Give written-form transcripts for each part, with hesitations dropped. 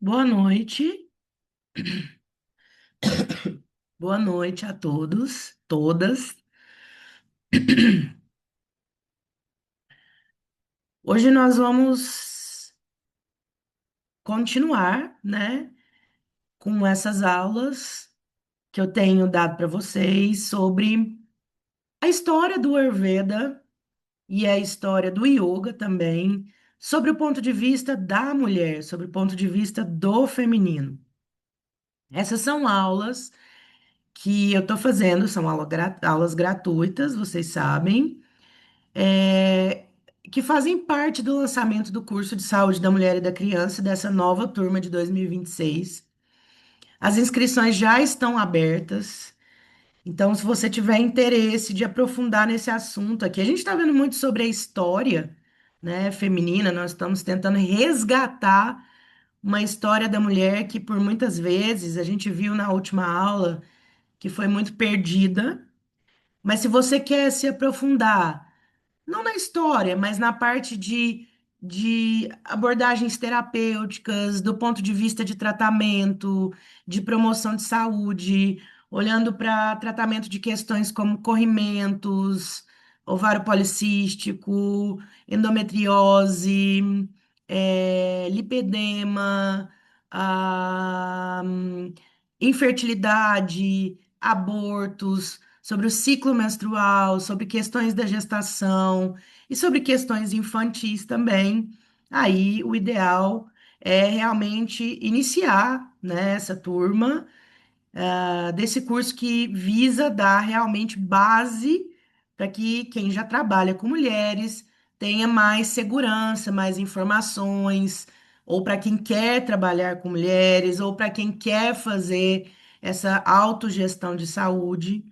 Boa noite, boa noite a todos, todas. Hoje nós vamos continuar, né, com essas aulas que eu tenho dado para vocês sobre a história do Ayurveda e a história do Yoga também, sobre o ponto de vista da mulher, sobre o ponto de vista do feminino. Essas são aulas que eu estou fazendo, são aulas gratuitas, vocês sabem. é, que fazem parte do lançamento do curso de saúde da mulher e da criança dessa nova turma de 2026. As inscrições já estão abertas, então, se você tiver interesse de aprofundar nesse assunto aqui, a gente está vendo muito sobre a história, né, feminina, nós estamos tentando resgatar uma história da mulher que, por muitas vezes, a gente viu na última aula que foi muito perdida, mas se você quer se aprofundar, não na história, mas na parte de abordagens terapêuticas, do ponto de vista de tratamento, de promoção de saúde, olhando para tratamento de questões como corrimentos, ovário policístico, endometriose, lipedema, ah, infertilidade, abortos, sobre o ciclo menstrual, sobre questões da gestação e sobre questões infantis também. Aí o ideal é realmente iniciar, né, essa turma desse curso que visa dar realmente base para que quem já trabalha com mulheres tenha mais segurança, mais informações, ou para quem quer trabalhar com mulheres, ou para quem quer fazer essa autogestão de saúde.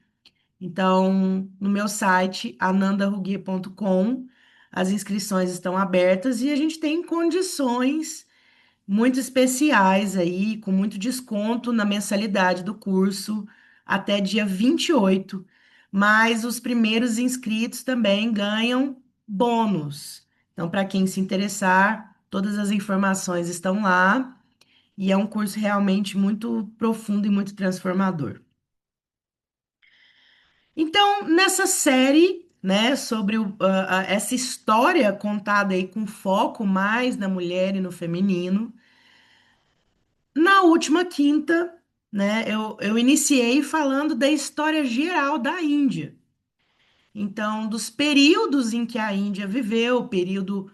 Então, no meu site, anandaruguê.com, as inscrições estão abertas e a gente tem condições muito especiais aí, com muito desconto na mensalidade do curso até dia 28. Mas os primeiros inscritos também ganham bônus. Então, para quem se interessar, todas as informações estão lá e é um curso realmente muito profundo e muito transformador. Então, nessa série, né, sobre essa história contada aí com foco mais na mulher e no feminino, na última quinta, né, eu iniciei falando da história geral da Índia. Então, dos períodos em que a Índia viveu, o período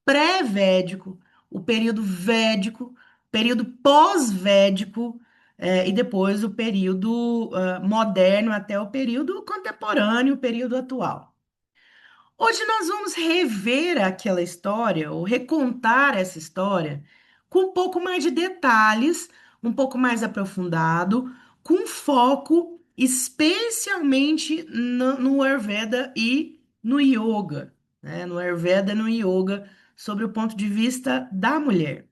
pré-védico, o período védico, período pós-védico, e depois o período moderno até o período contemporâneo, o período atual. Hoje nós vamos rever aquela história, ou recontar essa história, com um pouco mais de detalhes, um pouco mais aprofundado, com foco especialmente no Ayurveda e no Yoga, né? No Ayurveda e no Yoga, sobre o ponto de vista da mulher.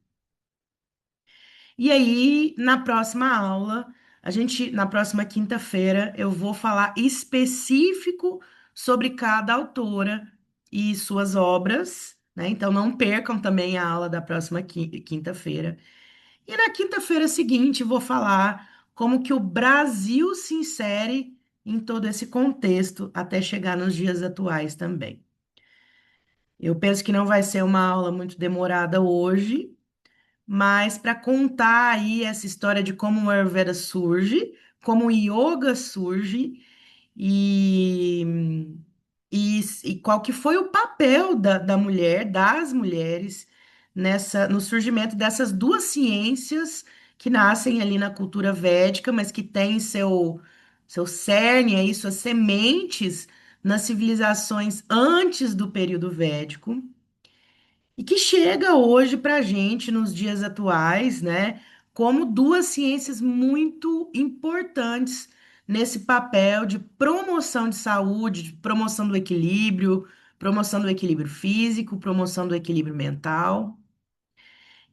E aí, na próxima aula, na próxima quinta-feira, eu vou falar específico sobre cada autora e suas obras, né? Então, não percam também a aula da próxima quinta-feira. E na quinta-feira seguinte, vou falar como que o Brasil se insere em todo esse contexto até chegar nos dias atuais também. Eu penso que não vai ser uma aula muito demorada hoje, mas para contar aí essa história de como o Ayurveda surge, como o Yoga surge e, e qual que foi o papel da mulher, das mulheres, no surgimento dessas duas ciências que nascem ali na cultura védica, mas que têm seu cerne aí, suas sementes nas civilizações antes do período védico e que chega hoje para a gente, nos dias atuais, né, como duas ciências muito importantes nesse papel de promoção de saúde, de promoção do equilíbrio físico, promoção do equilíbrio mental.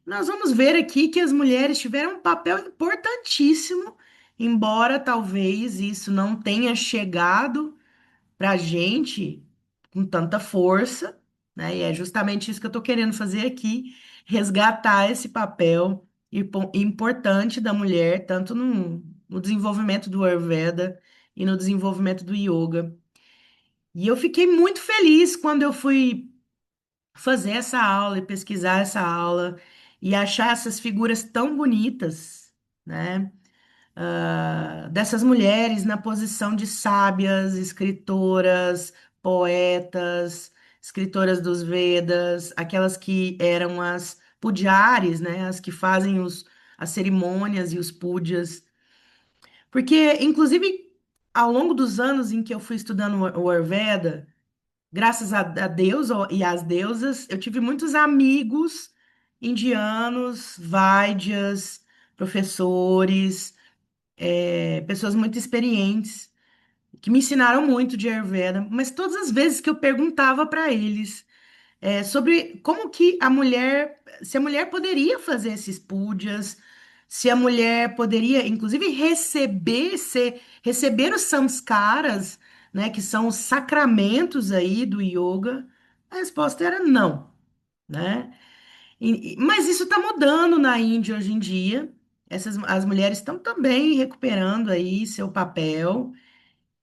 Nós vamos ver aqui que as mulheres tiveram um papel importantíssimo, embora talvez isso não tenha chegado para a gente com tanta força, né? E é justamente isso que eu estou querendo fazer aqui, resgatar esse papel importante da mulher, tanto no desenvolvimento do Ayurveda e no desenvolvimento do yoga. E eu fiquei muito feliz quando eu fui fazer essa aula e pesquisar essa aula e achar essas figuras tão bonitas, né? Dessas mulheres na posição de sábias, escritoras, poetas, escritoras dos Vedas, aquelas que eram as pujaris, né? As que fazem as cerimônias e os pujas. Porque, inclusive, ao longo dos anos em que eu fui estudando o Ayurveda, graças a Deus e às deusas, eu tive muitos amigos indianos, vaidyas, professores, pessoas muito experientes, que me ensinaram muito de Ayurveda, mas todas as vezes que eu perguntava para eles sobre como que a mulher, se a mulher poderia fazer esses pujas, se a mulher poderia, inclusive, receber os samskaras, né, que são os sacramentos aí do yoga, a resposta era não, né? Mas isso está mudando na Índia hoje em dia. As mulheres estão também recuperando aí seu papel.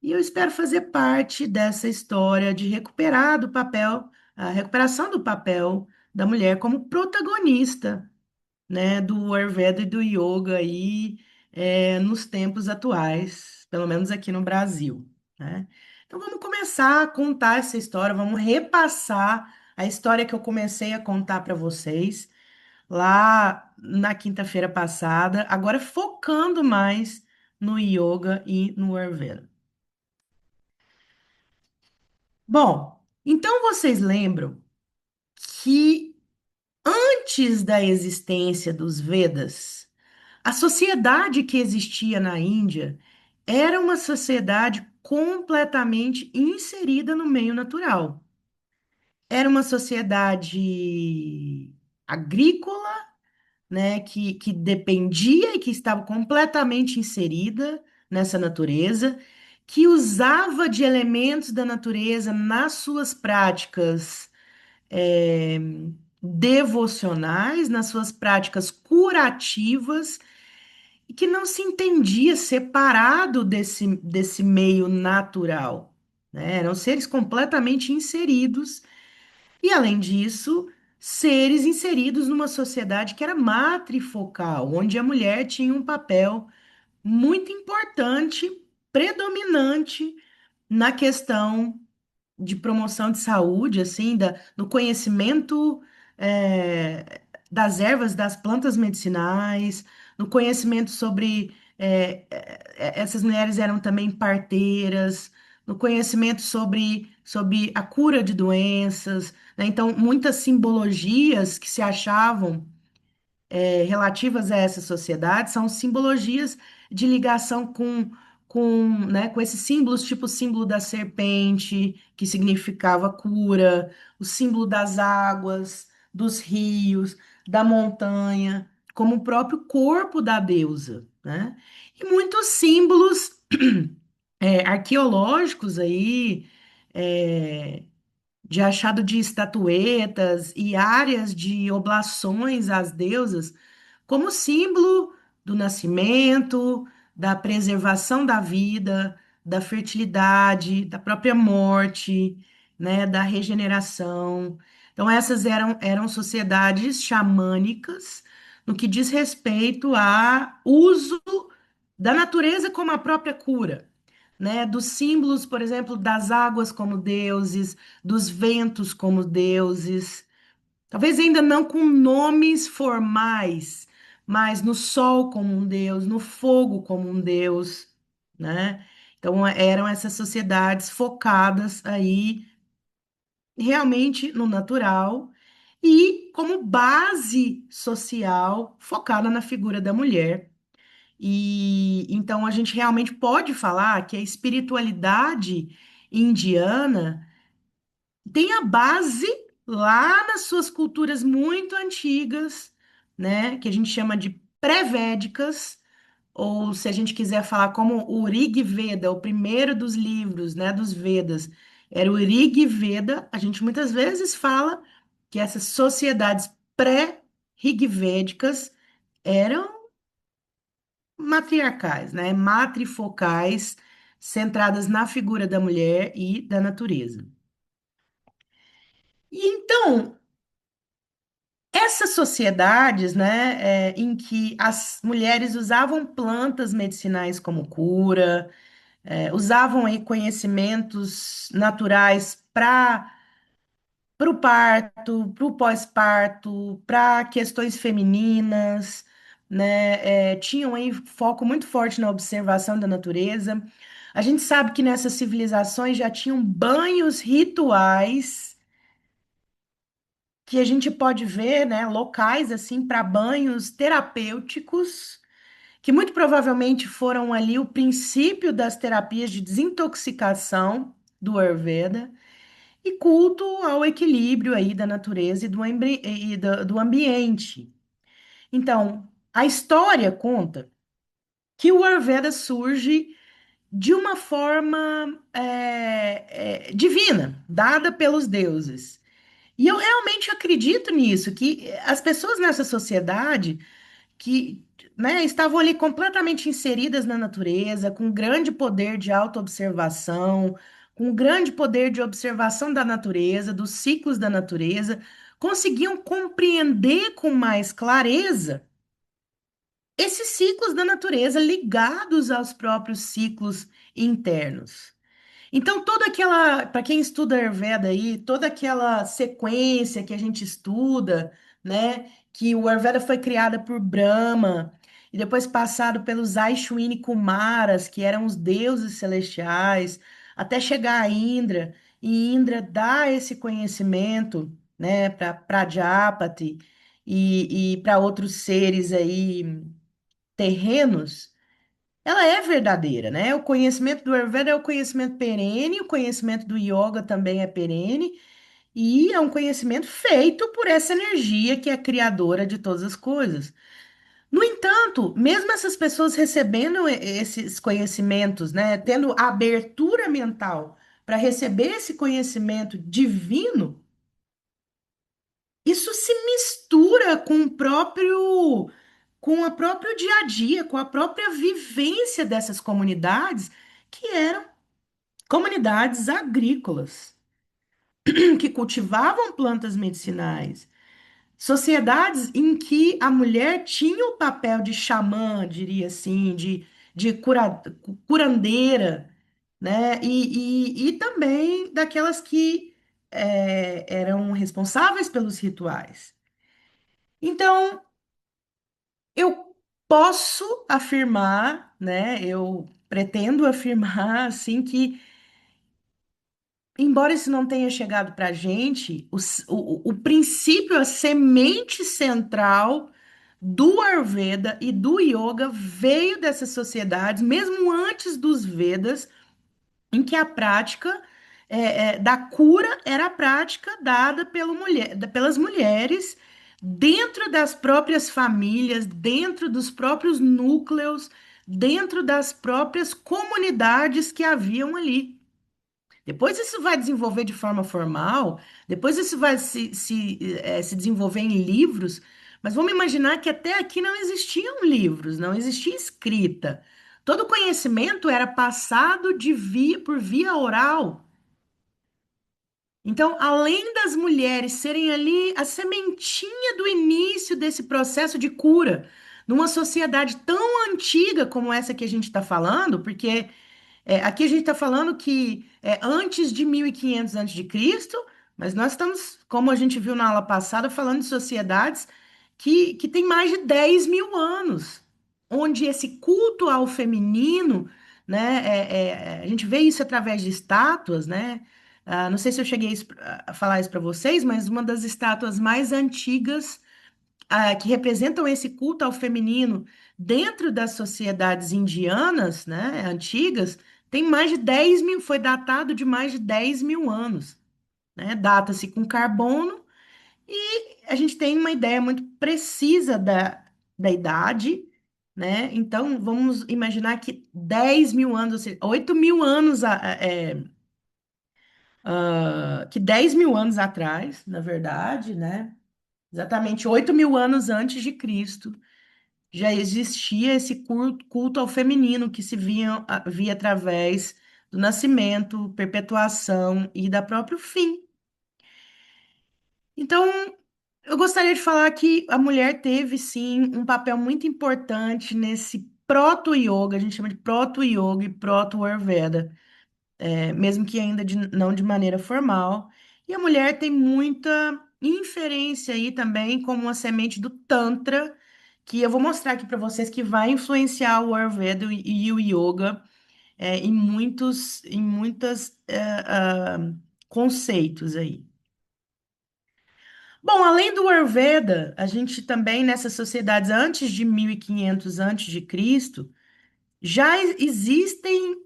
E eu espero fazer parte dessa história de recuperar do papel, a recuperação do papel da mulher como protagonista, né, do Ayurveda e do yoga aí, nos tempos atuais, pelo menos aqui no Brasil, né? Então vamos começar a contar essa história, vamos repassar a história que eu comecei a contar para vocês lá na quinta-feira passada, agora focando mais no yoga e no Ayurveda. Bom, então vocês lembram que antes da existência dos Vedas, a sociedade que existia na Índia era uma sociedade completamente inserida no meio natural. Era uma sociedade agrícola, né, que dependia e que estava completamente inserida nessa natureza, que usava de elementos da natureza nas suas práticas é, devocionais, nas suas práticas curativas, e que não se entendia separado desse meio natural, né? Eram seres completamente inseridos, e além disso, seres inseridos numa sociedade que era matrifocal, onde a mulher tinha um papel muito importante, predominante na questão de promoção de saúde, assim, do conhecimento das ervas, das plantas medicinais, no conhecimento sobre essas mulheres eram também parteiras, no conhecimento sobre a cura de doenças, né? Então, muitas simbologias que se achavam relativas a essa sociedade são simbologias de ligação né, com esses símbolos, tipo o símbolo da serpente, que significava cura, o símbolo das águas, dos rios, da montanha, como o próprio corpo da deusa, né? E muitos símbolos arqueológicos aí, é, de achado de estatuetas e áreas de oblações às deusas como símbolo do nascimento, da preservação da vida, da fertilidade, da própria morte, né, da regeneração. Então, essas eram sociedades xamânicas no que diz respeito a uso da natureza como a própria cura, né? Dos símbolos, por exemplo, das águas como deuses, dos ventos como deuses. Talvez ainda não com nomes formais, mas no sol como um deus, no fogo como um deus, né? Então eram essas sociedades focadas aí realmente no natural e como base social focada na figura da mulher. E então a gente realmente pode falar que a espiritualidade indiana tem a base lá nas suas culturas muito antigas, né, que a gente chama de pré-védicas, ou se a gente quiser falar como o Rig Veda, o primeiro dos livros, né, dos Vedas, era o Rig Veda, a gente muitas vezes fala que essas sociedades pré-rigvédicas eram matriarcais, né? Matrifocais, centradas na figura da mulher e da natureza. E então, essas sociedades, né, em que as mulheres usavam plantas medicinais como cura, usavam aí conhecimentos naturais para o parto, para o pós-parto, para questões femininas, né? Tinham aí foco muito forte na observação da natureza. A gente sabe que nessas civilizações já tinham banhos rituais que a gente pode ver, né? Locais assim para banhos terapêuticos, que muito provavelmente foram ali o princípio das terapias de desintoxicação do Ayurveda. E culto ao equilíbrio aí da natureza e do ambiente. Então, a história conta que o Ayurveda surge de uma forma divina, dada pelos deuses. E eu realmente acredito nisso, que as pessoas nessa sociedade que, né, estavam ali completamente inseridas na natureza, com grande poder de autoobservação, com grande poder de observação da natureza, dos ciclos da natureza, conseguiam compreender com mais clareza esses ciclos da natureza ligados aos próprios ciclos internos. Então, toda aquela, para quem estuda Ayurveda aí, toda aquela sequência que a gente estuda, né, que o Ayurveda foi criada por Brahma e depois passado pelos Aishwini Kumaras, que eram os deuses celestiais, até chegar a Indra, e Indra dá esse conhecimento, né, para Prajapati e para outros seres aí terrenos, ela é verdadeira, né? O conhecimento do Ayurveda é o conhecimento perene, o conhecimento do yoga também é perene, e é um conhecimento feito por essa energia que é criadora de todas as coisas. No entanto, mesmo essas pessoas recebendo esses conhecimentos, né, tendo abertura mental para receber esse conhecimento divino, isso se mistura com com o próprio dia a dia, com a própria vivência dessas comunidades, que eram comunidades agrícolas, que cultivavam plantas medicinais, sociedades em que a mulher tinha o papel de xamã, diria assim, de curandeira, né? E também daquelas que eram responsáveis pelos rituais. Então, eu posso afirmar, né? Eu pretendo afirmar, assim, que, embora isso não tenha chegado para a gente, o princípio, a semente central do Ayurveda e do Yoga veio dessas sociedades, mesmo antes dos Vedas, em que a prática da cura era a prática dada pelas mulheres dentro das próprias famílias, dentro dos próprios núcleos, dentro das próprias comunidades que haviam ali. Depois isso vai desenvolver de forma formal, depois isso vai se desenvolver em livros, mas vamos imaginar que até aqui não existiam livros, não existia escrita. Todo conhecimento era passado por via oral. Então, além das mulheres serem ali a sementinha do início desse processo de cura, numa sociedade tão antiga como essa que a gente está falando, porque aqui a gente está falando que é antes de 1500 antes de Cristo, mas nós estamos, como a gente viu na aula passada, falando de sociedades que têm mais de 10 mil anos, onde esse culto ao feminino, né, a gente vê isso através de estátuas, né? Não sei se eu cheguei a falar isso para vocês, mas uma das estátuas mais antigas que representam esse culto ao feminino dentro das sociedades indianas, né, antigas, tem mais de 10 mil, foi datado de mais de 10 mil anos, né? Data-se com carbono e a gente tem uma ideia muito precisa da idade, né? Então, vamos imaginar que 10 mil anos, ou seja, 8 mil anos, que 10 mil anos atrás, na verdade, né? Exatamente 8 mil anos antes de Cristo, já existia esse culto ao feminino que se via através do nascimento, perpetuação e da próprio fim. Então, eu gostaria de falar que a mulher teve, sim, um papel muito importante nesse proto-yoga, a gente chama de proto-yoga e proto-ayurveda, mesmo que ainda não de maneira formal. E a mulher tem muita inferência aí também como uma semente do Tantra, que eu vou mostrar aqui para vocês que vai influenciar o Ayurveda e o Yoga em muitas conceitos aí. Bom, além do Ayurveda, a gente também nessas sociedades antes de 1500 antes de Cristo, já existem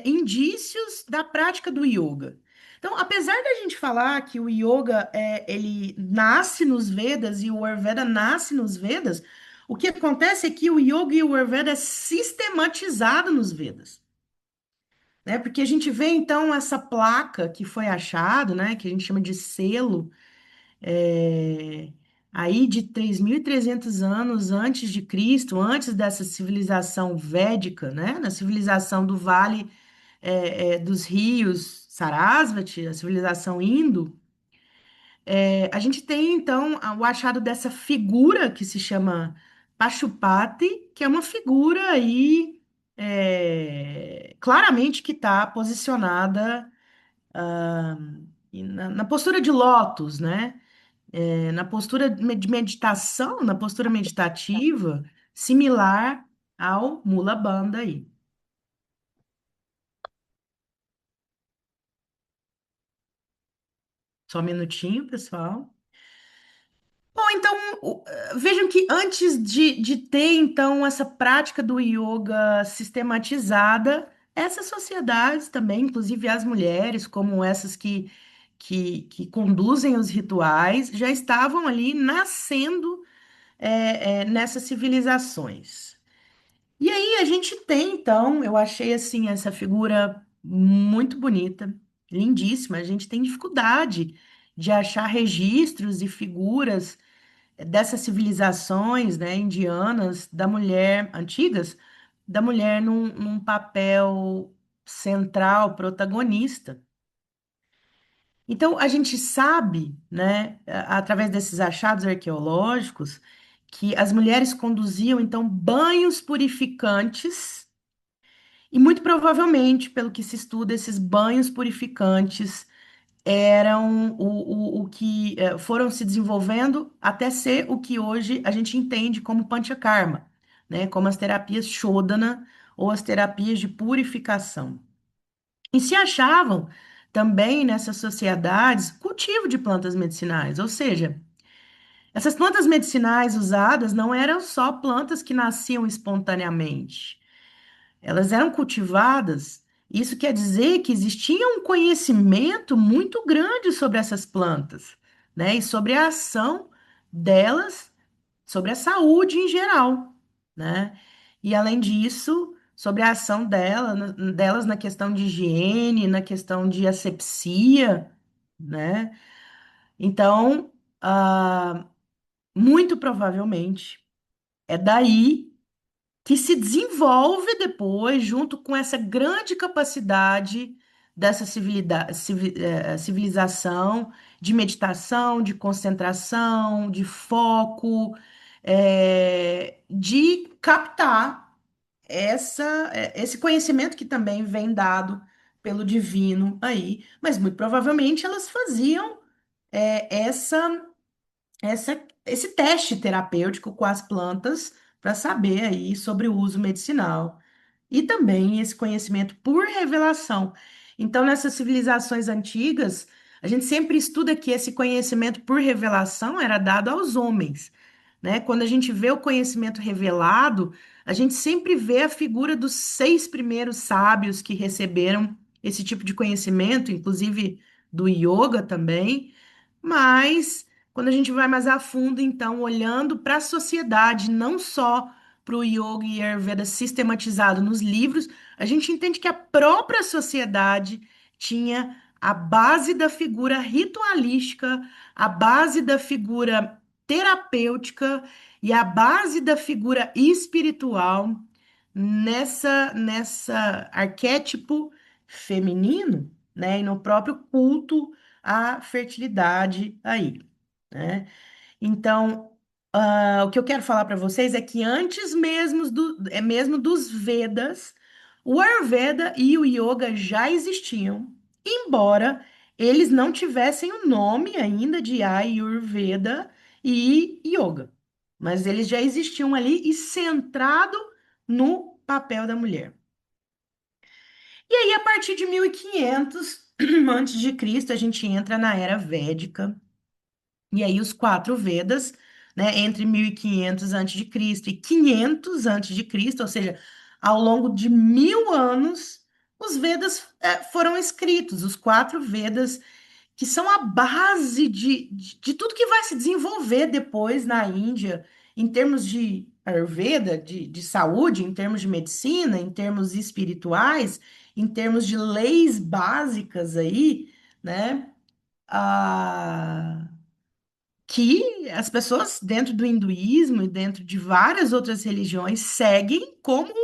indícios da prática do yoga. Então, apesar da gente falar que o yoga ele nasce nos Vedas e o Ayurveda nasce nos Vedas, o que acontece é que o yoga e o Ayurveda é sistematizado nos Vedas, né? Porque a gente vê então essa placa que foi achado, né, que a gente chama de selo é, aí de 3.300 anos antes de Cristo, antes dessa civilização védica, né? Na civilização do Vale dos Rios Sarasvati, a civilização indo, a gente tem então o achado dessa figura que se chama Pashupati, que é uma figura aí claramente que está posicionada na postura de lótus, né? Na postura de meditação, na postura meditativa, similar ao Mula Bandha aí. Só um minutinho, pessoal. Bom, então, vejam que antes de ter, então, essa prática do yoga sistematizada, essas sociedades também, inclusive as mulheres, como essas que conduzem os rituais, já estavam ali nascendo nessas civilizações. E aí a gente tem, então, eu achei assim essa figura muito bonita, lindíssima. A gente tem dificuldade de achar registros e figuras dessas civilizações, né, indianas, da mulher antigas, da mulher num papel central, protagonista. Então, a gente sabe, né, através desses achados arqueológicos, que as mulheres conduziam, então, banhos purificantes e muito provavelmente, pelo que se estuda, esses banhos purificantes eram o que foram se desenvolvendo até ser o que hoje a gente entende como Panchakarma, né? Como as terapias Shodhana ou as terapias de purificação. E se achavam também nessas sociedades cultivo de plantas medicinais, ou seja, essas plantas medicinais usadas não eram só plantas que nasciam espontaneamente. Elas eram cultivadas. Isso quer dizer que existia um conhecimento muito grande sobre essas plantas, né? E sobre a ação delas, sobre a saúde em geral, né? E além disso, sobre a ação delas na questão de higiene, na questão de asepsia, né? Então, muito provavelmente é daí que se desenvolve depois, junto com essa grande capacidade dessa civilização de meditação, de concentração, de foco, de captar esse conhecimento que também vem dado pelo divino aí, mas muito provavelmente elas faziam essa esse teste terapêutico com as plantas para saber aí sobre o uso medicinal e também esse conhecimento por revelação. Então, nessas civilizações antigas, a gente sempre estuda que esse conhecimento por revelação era dado aos homens, né? Quando a gente vê o conhecimento revelado, a gente sempre vê a figura dos 6 primeiros sábios que receberam esse tipo de conhecimento, inclusive do yoga também. Mas quando a gente vai mais a fundo, então, olhando para a sociedade, não só para o Yoga e Ayurveda sistematizado nos livros, a gente entende que a própria sociedade tinha a base da figura ritualística, a base da figura terapêutica E a base da figura espiritual nessa arquétipo feminino, né? E no próprio culto à fertilidade aí, né? Então, o que eu quero falar para vocês é que antes mesmo dos Vedas, o Ayurveda e o Yoga já existiam, embora eles não tivessem o nome ainda de Ayurveda e Yoga, mas eles já existiam ali e centrado no papel da mulher. E aí, a partir de 1500 antes de Cristo, a gente entra na Era Védica. E aí os quatro Vedas, né, entre 1500 antes de Cristo e 500 antes de Cristo, ou seja, ao longo de 1000 anos, os Vedas foram escritos, os quatro Vedas, que são a base de tudo que vai se desenvolver depois na Índia, em termos de Ayurveda, de saúde, em termos de medicina, em termos espirituais, em termos de leis básicas aí, né? Ah, que as pessoas dentro do hinduísmo e dentro de várias outras religiões seguem como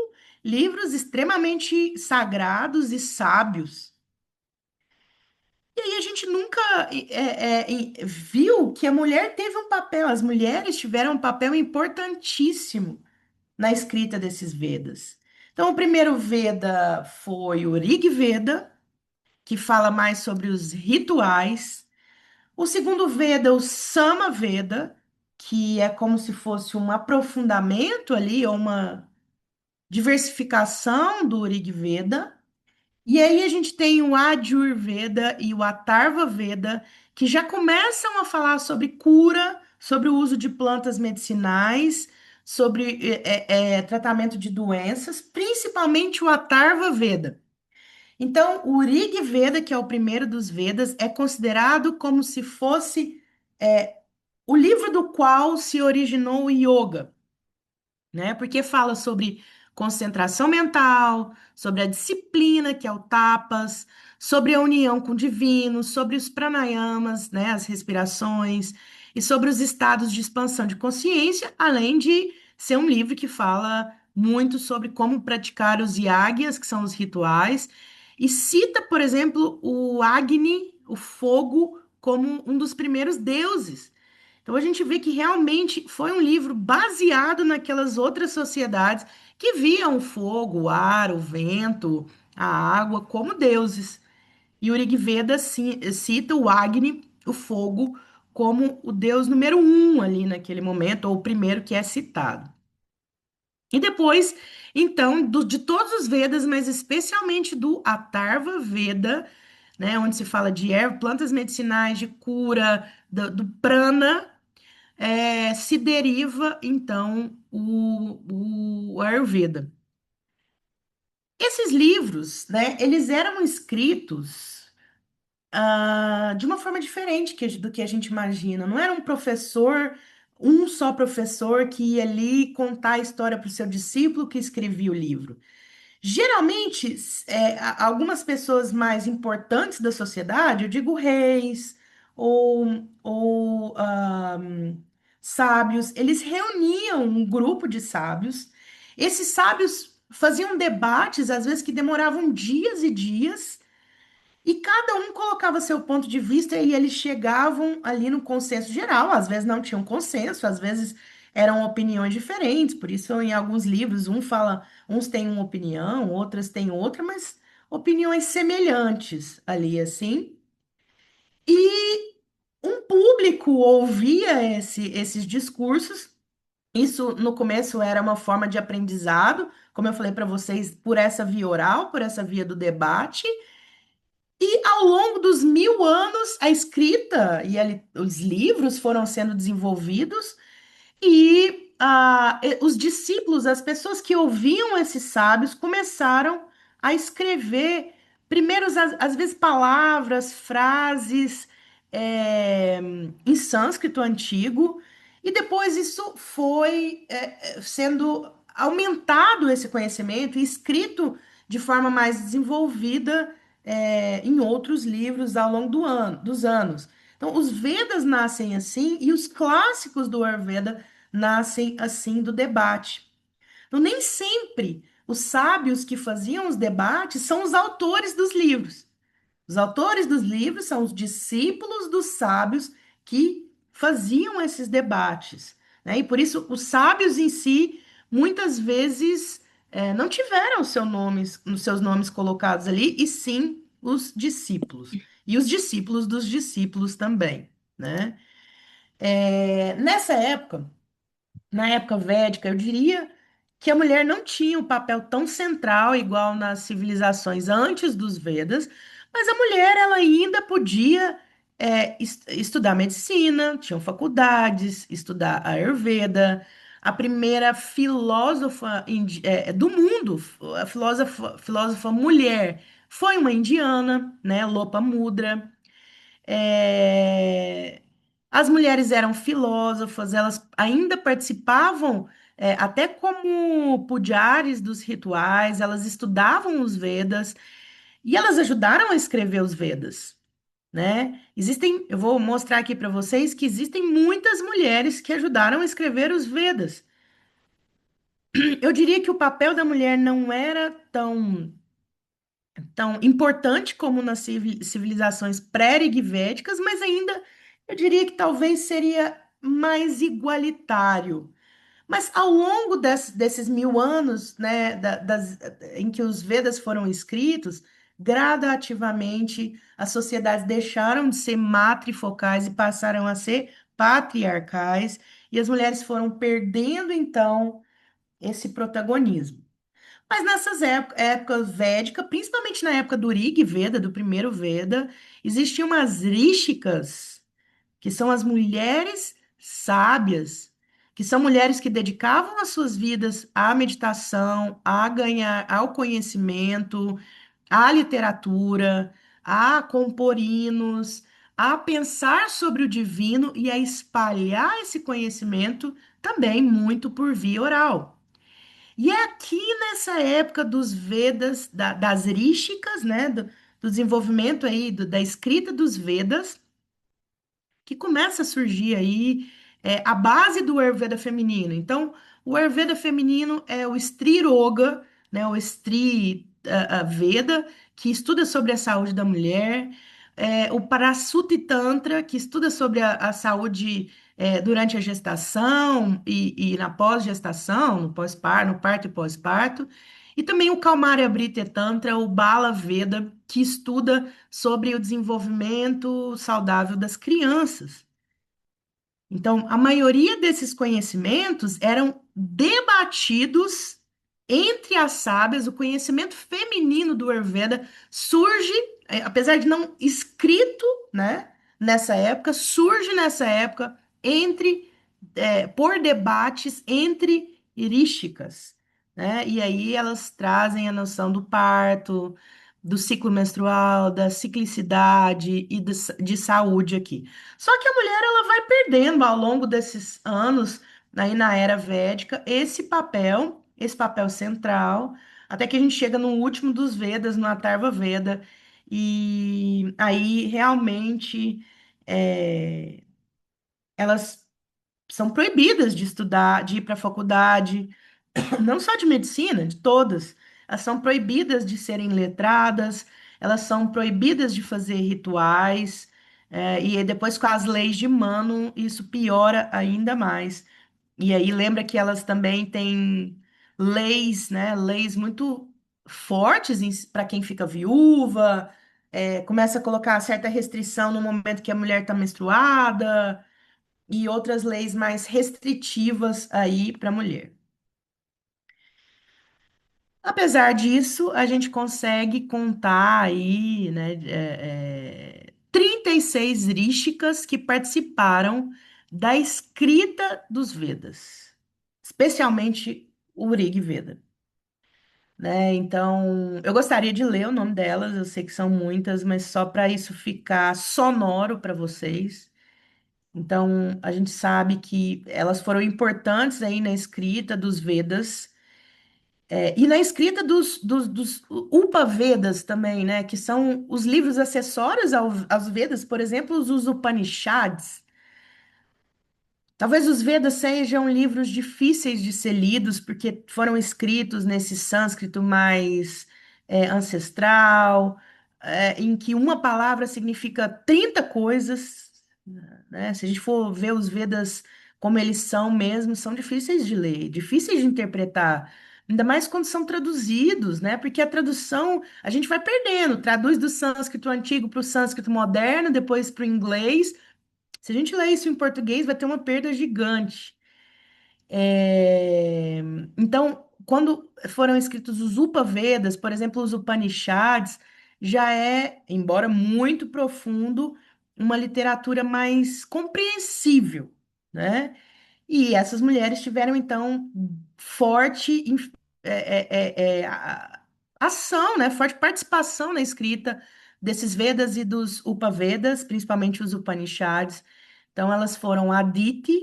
livros extremamente sagrados e sábios. E aí a gente nunca viu que a mulher teve um papel, as mulheres tiveram um papel importantíssimo na escrita desses Vedas. Então, o primeiro Veda foi o Rig Veda, que fala mais sobre os rituais. O segundo Veda, o Sama Veda, que é como se fosse um aprofundamento ali, ou uma diversificação do Rig Veda. E aí a gente tem o Ajurveda e o Atharva Veda, que já começam a falar sobre cura, sobre o uso de plantas medicinais, sobre tratamento de doenças, principalmente o Atharva Veda. Então, o Rig Veda, que é o primeiro dos Vedas, é considerado como se fosse o livro do qual se originou o yoga, né? Porque fala sobre concentração mental, sobre a disciplina, que é o tapas, sobre a união com o divino, sobre os pranayamas, né, as respirações, e sobre os estados de expansão de consciência, além de ser um livro que fala muito sobre como praticar os yagyas, que são os rituais, e cita, por exemplo, o Agni, o fogo, como um dos primeiros deuses. Então a gente vê que realmente foi um livro baseado naquelas outras sociedades que viam o fogo, o ar, o vento, a água como deuses. E o Rig Veda cita o Agni, o fogo, como o deus número um ali naquele momento, ou o primeiro que é citado. E depois, então, de todos os Vedas, mas especialmente do Atharva Veda, né, onde se fala de plantas medicinais, de cura, do prana, se deriva, então, o Ayurveda. Esses livros, né, eles eram escritos de uma forma diferente do que a gente imagina. Não era um professor, um só professor que ia ali contar a história para o seu discípulo que escrevia o livro. Geralmente, algumas pessoas mais importantes da sociedade, eu digo reis ou sábios, eles reuniam um grupo de sábios. Esses sábios faziam debates, às vezes que demoravam dias e dias, e cada um colocava seu ponto de vista e eles chegavam ali no consenso geral. Às vezes não tinham consenso, às vezes eram opiniões diferentes. Por isso, em alguns livros, uns têm uma opinião, outras têm outra, mas opiniões semelhantes ali, assim. E um público ouvia esses discursos. Isso no começo era uma forma de aprendizado, como eu falei para vocês, por essa via oral, por essa via do debate. E ao longo dos 1000 anos, a escrita os livros foram sendo desenvolvidos e os discípulos, as pessoas que ouviam esses sábios, começaram a escrever, primeiro, às vezes, palavras, frases, em sânscrito antigo, e depois isso foi sendo aumentado esse conhecimento e escrito de forma mais desenvolvida em outros livros ao longo dos anos. Então, os Vedas nascem assim, e os clássicos do Ayurveda nascem assim do debate. Então, nem sempre os sábios que faziam os debates são os autores dos livros. Os autores dos livros são os discípulos dos sábios que faziam esses debates, né? E por isso os sábios em si muitas vezes não tiveram os seus nomes colocados ali, e sim os discípulos. E os discípulos dos discípulos também, né? Nessa época, na época védica, eu diria que a mulher não tinha um papel tão central igual nas civilizações antes dos Vedas, mas a mulher ela ainda podia estudar medicina, tinham faculdades, estudar a Ayurveda. A primeira filósofa do mundo, a filósofa mulher, foi uma indiana, né, Lopamudra. É, As mulheres eram filósofas, elas ainda participavam, até como pujaris dos rituais, elas estudavam os Vedas e elas ajudaram a escrever os Vedas, né? Eu vou mostrar aqui para vocês que existem muitas mulheres que ajudaram a escrever os Vedas. Eu diria que o papel da mulher não era tão importante como nas civilizações pré-rigvédicas, mas ainda eu diria que talvez seria mais igualitário. Mas ao longo desses 1000 anos, né, em que os Vedas foram escritos, gradativamente as sociedades deixaram de ser matrifocais e passaram a ser patriarcais, e as mulheres foram perdendo então esse protagonismo. Mas nessas épocas védicas, principalmente na época do Rig Veda, do primeiro Veda, existiam umas ríshicas, que são as mulheres sábias, que são mulheres que dedicavam as suas vidas à meditação, a ganhar, ao conhecimento, à literatura, a compor hinos, a pensar sobre o divino e a espalhar esse conhecimento também muito por via oral. E é aqui nessa época dos Vedas, das ríshicas, né, do desenvolvimento aí da escrita dos Vedas, que começa a surgir aí a base do Ayurveda feminino. Então, o Ayurveda feminino é o Stri Roga, né, o Stri Veda, que estuda sobre a saúde da mulher, o Parasuti Tantra, que estuda sobre a saúde durante a gestação e na pós-gestação, no pós-parto, no parto e pós-parto. E também o Kaumarya Brita Tantra, o Bala Veda, que estuda sobre o desenvolvimento saudável das crianças. Então, a maioria desses conhecimentos eram debatidos entre as sábias. O conhecimento feminino do Ayurveda surge, apesar de não escrito, né, nessa época, surge nessa época por debates entre erísticas, né? E aí elas trazem a noção do parto, do ciclo menstrual, da ciclicidade e de saúde aqui. Só que a mulher ela vai perdendo ao longo desses anos, aí na era védica, esse papel central, até que a gente chega no último dos Vedas, no Atharva Veda, e aí realmente elas são proibidas de estudar, de ir para a faculdade, não só de medicina, de todas. Elas são proibidas de serem letradas, elas são proibidas de fazer rituais, e aí depois com as leis de Mano, isso piora ainda mais. E aí lembra que elas também têm leis, né? Leis muito fortes para quem fica viúva, começa a colocar certa restrição no momento que a mulher está menstruada, e outras leis mais restritivas aí para a mulher. Apesar disso, a gente consegue contar aí, né, 36 ríshicas que participaram da escrita dos Vedas, especialmente o Rig Veda, né? Então, eu gostaria de ler o nome delas, eu sei que são muitas, mas só para isso ficar sonoro para vocês. Então, a gente sabe que elas foram importantes aí na escrita dos Vedas. E na escrita dos Upavedas também, né? Que são os livros acessórios aos Vedas, por exemplo, os Upanishads. Talvez os Vedas sejam livros difíceis de ser lidos, porque foram escritos nesse sânscrito mais ancestral, em que uma palavra significa 30 coisas, né? Se a gente for ver os Vedas como eles são mesmo, são difíceis de ler, difíceis de interpretar. Ainda mais quando são traduzidos, né? Porque a tradução a gente vai perdendo, traduz do sânscrito antigo para o sânscrito moderno, depois para o inglês. Se a gente ler isso em português, vai ter uma perda gigante. É, Então, quando foram escritos os Upavedas, por exemplo, os Upanishads, já é, embora muito profundo, uma literatura mais compreensível, né? E essas mulheres tiveram, então, forte ação, né? Forte participação na escrita desses Vedas e dos Upavedas, principalmente os Upanishads. Então, elas foram Aditi,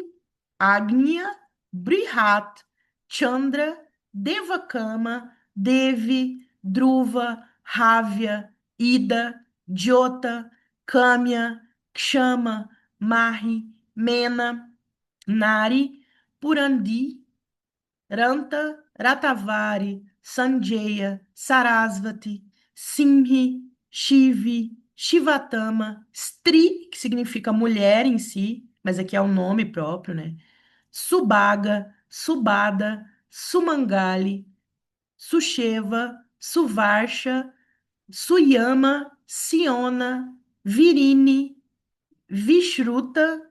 Agnya, Brihat, Chandra, Devakama, Devi, Dhruva, Havya, Ida, Jyota, Kamya, Kshama, Mahi, Mena, Nari, Purandi, Ranta, Ratavari, Sanjaya, Sarasvati, Simhi, Shivi, Shivatama, Stri, que significa mulher em si, mas aqui é o nome próprio, né? Subhaga, Subada, Sumangali, Susheva, Suvarsha, Suyama, Siona, Virini, Vishruta,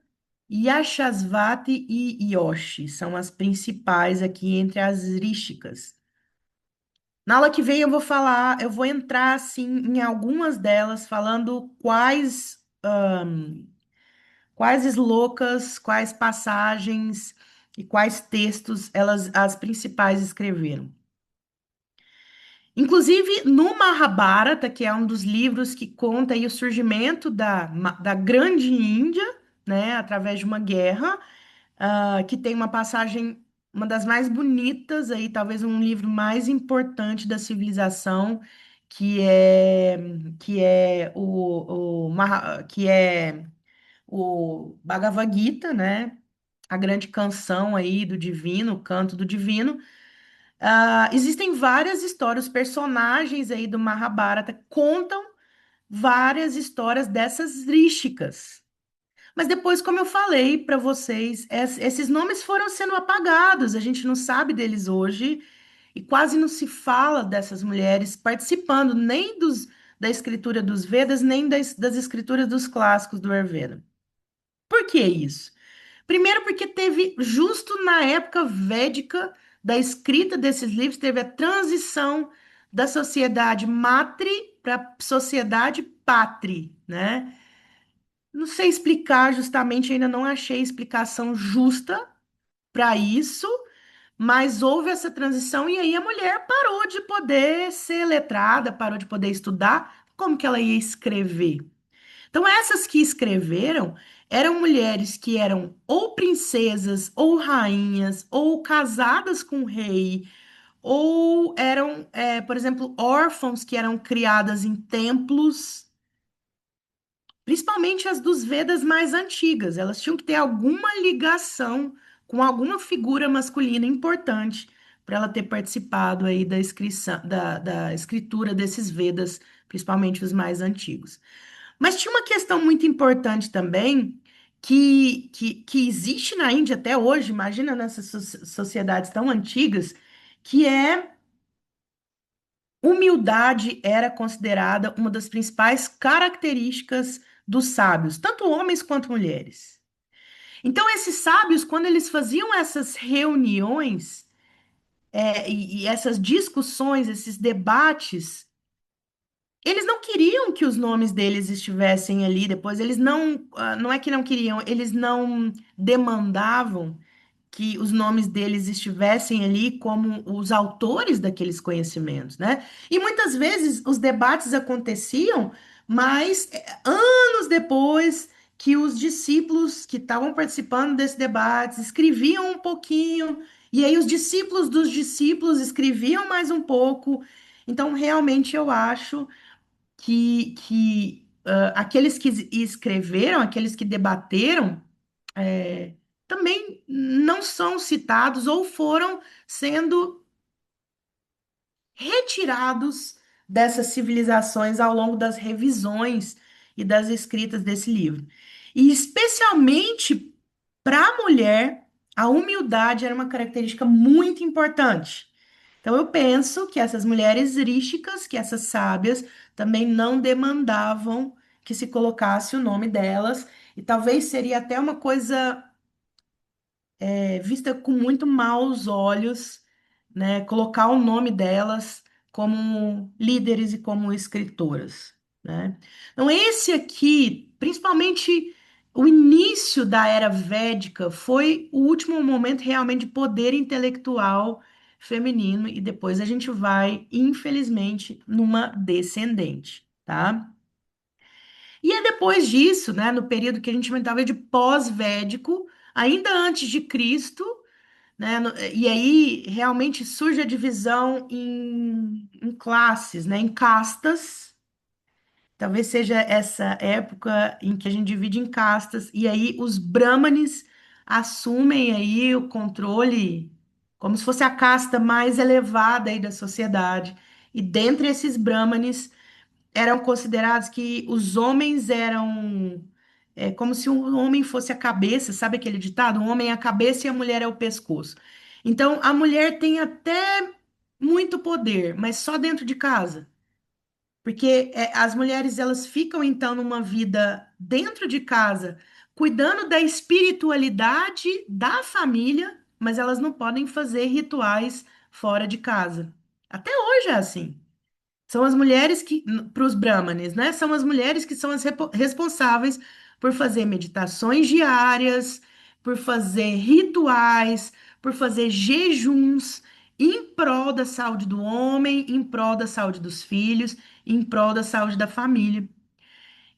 Yashasvati e Yoshi são as principais aqui entre as rísticas. Na aula que vem eu vou falar, eu vou entrar assim em algumas delas, falando quais slokas, quais passagens e quais textos elas, as principais, escreveram. Inclusive no Mahabharata, que é um dos livros que conta aí o surgimento da Grande Índia, né, através de uma guerra, que tem uma passagem, uma das mais bonitas aí, talvez um livro mais importante da civilização, que é o Bhagavad Gita, né? A grande canção aí do divino, o canto do divino. Existem várias histórias, os personagens aí do Mahabharata contam várias histórias dessas rísticas. Mas depois, como eu falei para vocês, esses nomes foram sendo apagados, a gente não sabe deles hoje e quase não se fala dessas mulheres participando nem da escritura dos Vedas, nem das escrituras dos clássicos do Ayurveda. Por que isso? Primeiro, porque teve, justo na época védica da escrita desses livros, teve a transição da sociedade matri para a sociedade patri, né? Não sei explicar justamente, ainda não achei explicação justa para isso, mas houve essa transição e aí a mulher parou de poder ser letrada, parou de poder estudar, como que ela ia escrever? Então, essas que escreveram eram mulheres que eram ou princesas, ou rainhas, ou casadas com o rei, ou eram, por exemplo, órfãos que eram criadas em templos, principalmente as dos Vedas mais antigas. Elas tinham que ter alguma ligação com alguma figura masculina importante para ela ter participado aí da inscrição, da escritura desses Vedas, principalmente os mais antigos. Mas tinha uma questão muito importante também, que existe na Índia até hoje, imagina nessas sociedades tão antigas, que é humildade era considerada uma das principais características dos sábios, tanto homens quanto mulheres. Então, esses sábios, quando eles faziam essas reuniões, e essas discussões, esses debates, eles não queriam que os nomes deles estivessem ali depois, eles não, não é que não queriam, eles não demandavam que os nomes deles estivessem ali como os autores daqueles conhecimentos, né? E muitas vezes os debates aconteciam, mas anos depois que os discípulos que estavam participando desse debate escreviam um pouquinho, e aí os discípulos dos discípulos escreviam mais um pouco. Então, realmente eu acho que aqueles que escreveram, aqueles que debateram, também não são citados ou foram sendo retirados dessas civilizações ao longo das revisões e das escritas desse livro. E especialmente para a mulher, a humildade era uma característica muito importante. Então eu penso que essas mulheres rísticas, que essas sábias, também não demandavam que se colocasse o nome delas, e talvez seria até uma coisa vista com muito maus olhos, né, colocar o nome delas como líderes e como escritoras, né? Então, esse aqui, principalmente o início da era védica, foi o último momento realmente de poder intelectual feminino, e depois a gente vai, infelizmente, numa descendente, tá? E é depois disso, né, no período que a gente chama talvez de pós-védico, ainda antes de Cristo, né? E aí realmente surge a divisão em classes, né? Em castas. Talvez seja essa época em que a gente divide em castas, e aí os brahmanes assumem aí o controle como se fosse a casta mais elevada aí da sociedade. E dentre esses brahmanes eram considerados que os homens eram como se o homem fosse a cabeça, sabe aquele ditado? O homem é a cabeça e a mulher é o pescoço. Então, a mulher tem até muito poder, mas só dentro de casa. Porque as mulheres elas ficam então numa vida dentro de casa, cuidando da espiritualidade da família, mas elas não podem fazer rituais fora de casa. Até hoje é assim. São as mulheres que, para os brahmanes, né? São as mulheres que são as responsáveis por fazer meditações diárias, por fazer rituais, por fazer jejuns em prol da saúde do homem, em prol da saúde dos filhos, em prol da saúde da família.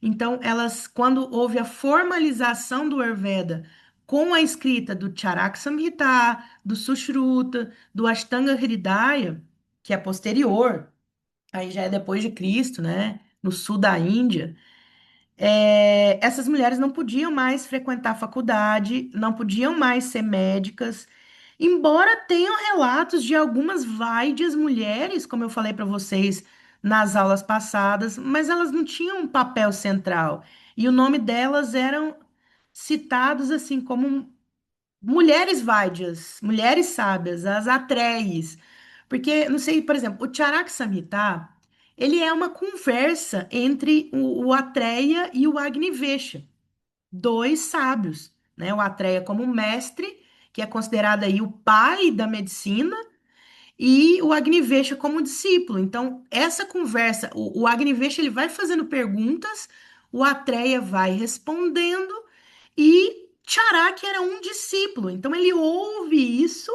Então, elas, quando houve a formalização do Ayurveda com a escrita do Charak Samhita, do Sushruta, do Ashtanga Hridaya, que é posterior, aí já é depois de Cristo, né? No sul da Índia, essas mulheres não podiam mais frequentar a faculdade, não podiam mais ser médicas, embora tenham relatos de algumas vaides mulheres, como eu falei para vocês nas aulas passadas, mas elas não tinham um papel central. E o nome delas eram citados assim como mulheres vaidyas, mulheres sábias, as atreides. Porque, não sei, por exemplo, o Charak Samhita, ele é uma conversa entre o Atreya e o Agnivesha, dois sábios, né? O Atreya como mestre, que é considerado aí o pai da medicina, e o Agnivesha como discípulo. Então, essa conversa, o Agnivesha ele vai fazendo perguntas, o Atreya vai respondendo, e Charak era um discípulo, então ele ouve isso,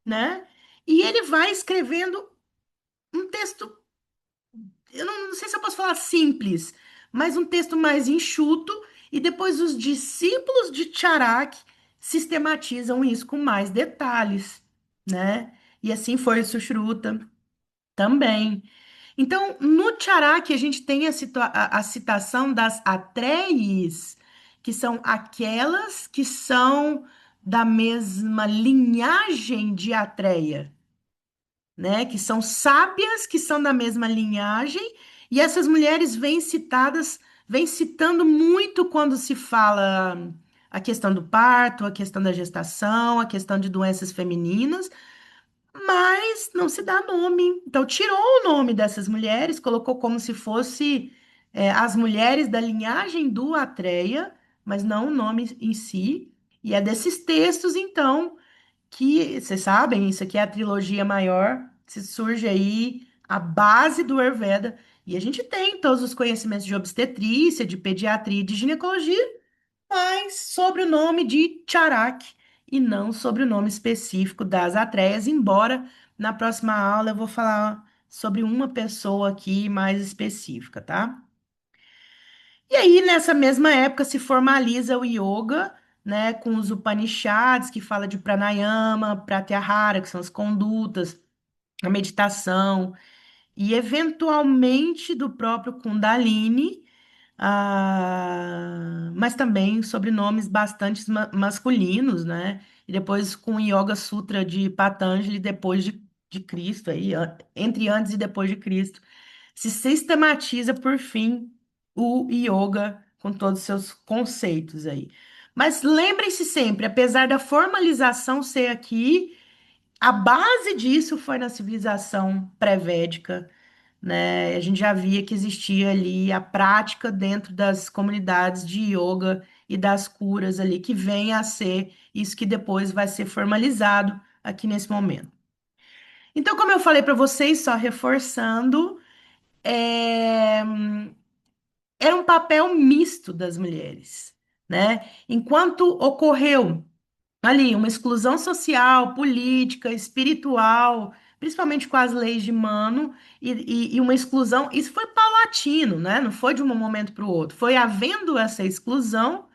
né? E ele vai escrevendo um texto, eu não sei se eu posso falar simples, mas um texto mais enxuto, e depois os discípulos de Charak sistematizam isso com mais detalhes, né? E assim foi o Sushruta também. Então, no Charak, a gente tem a citação das Atreides, que são aquelas que são da mesma linhagem de Atreia, né? Que são sábias, que são da mesma linhagem, e essas mulheres vêm citadas, vêm citando muito quando se fala a questão do parto, a questão da gestação, a questão de doenças femininas, mas não se dá nome. Então, tirou o nome dessas mulheres, colocou como se fosse as mulheres da linhagem do Atreia, mas não o nome em si. E é desses textos, então, que vocês sabem, isso aqui é a trilogia maior, se surge aí a base do Ayurveda. E a gente tem todos os conhecimentos de obstetrícia, de pediatria e de ginecologia, mas sobre o nome de Charak e não sobre o nome específico das Atreias, embora na próxima aula eu vou falar sobre uma pessoa aqui mais específica, tá? E aí, nessa mesma época, se formaliza o yoga, né, com os Upanishads, que fala de pranayama, pratyahara, que são as condutas, a meditação, e eventualmente do próprio Kundalini, mas também sobrenomes bastante masculinos, né? E depois com o Yoga Sutra de Patanjali, depois de Cristo, aí, entre antes e depois de Cristo, se sistematiza, por fim, o yoga com todos os seus conceitos aí. Mas lembrem-se sempre, apesar da formalização ser aqui, a base disso foi na civilização pré-védica, né? A gente já via que existia ali a prática dentro das comunidades de yoga e das curas ali, que vem a ser isso que depois vai ser formalizado aqui nesse momento. Então, como eu falei para vocês, só reforçando, é, era um papel misto das mulheres, né? Enquanto ocorreu ali uma exclusão social, política, espiritual, principalmente com as leis de Mano, e uma exclusão, isso foi paulatino, né? Não foi de um momento para o outro. Foi havendo essa exclusão,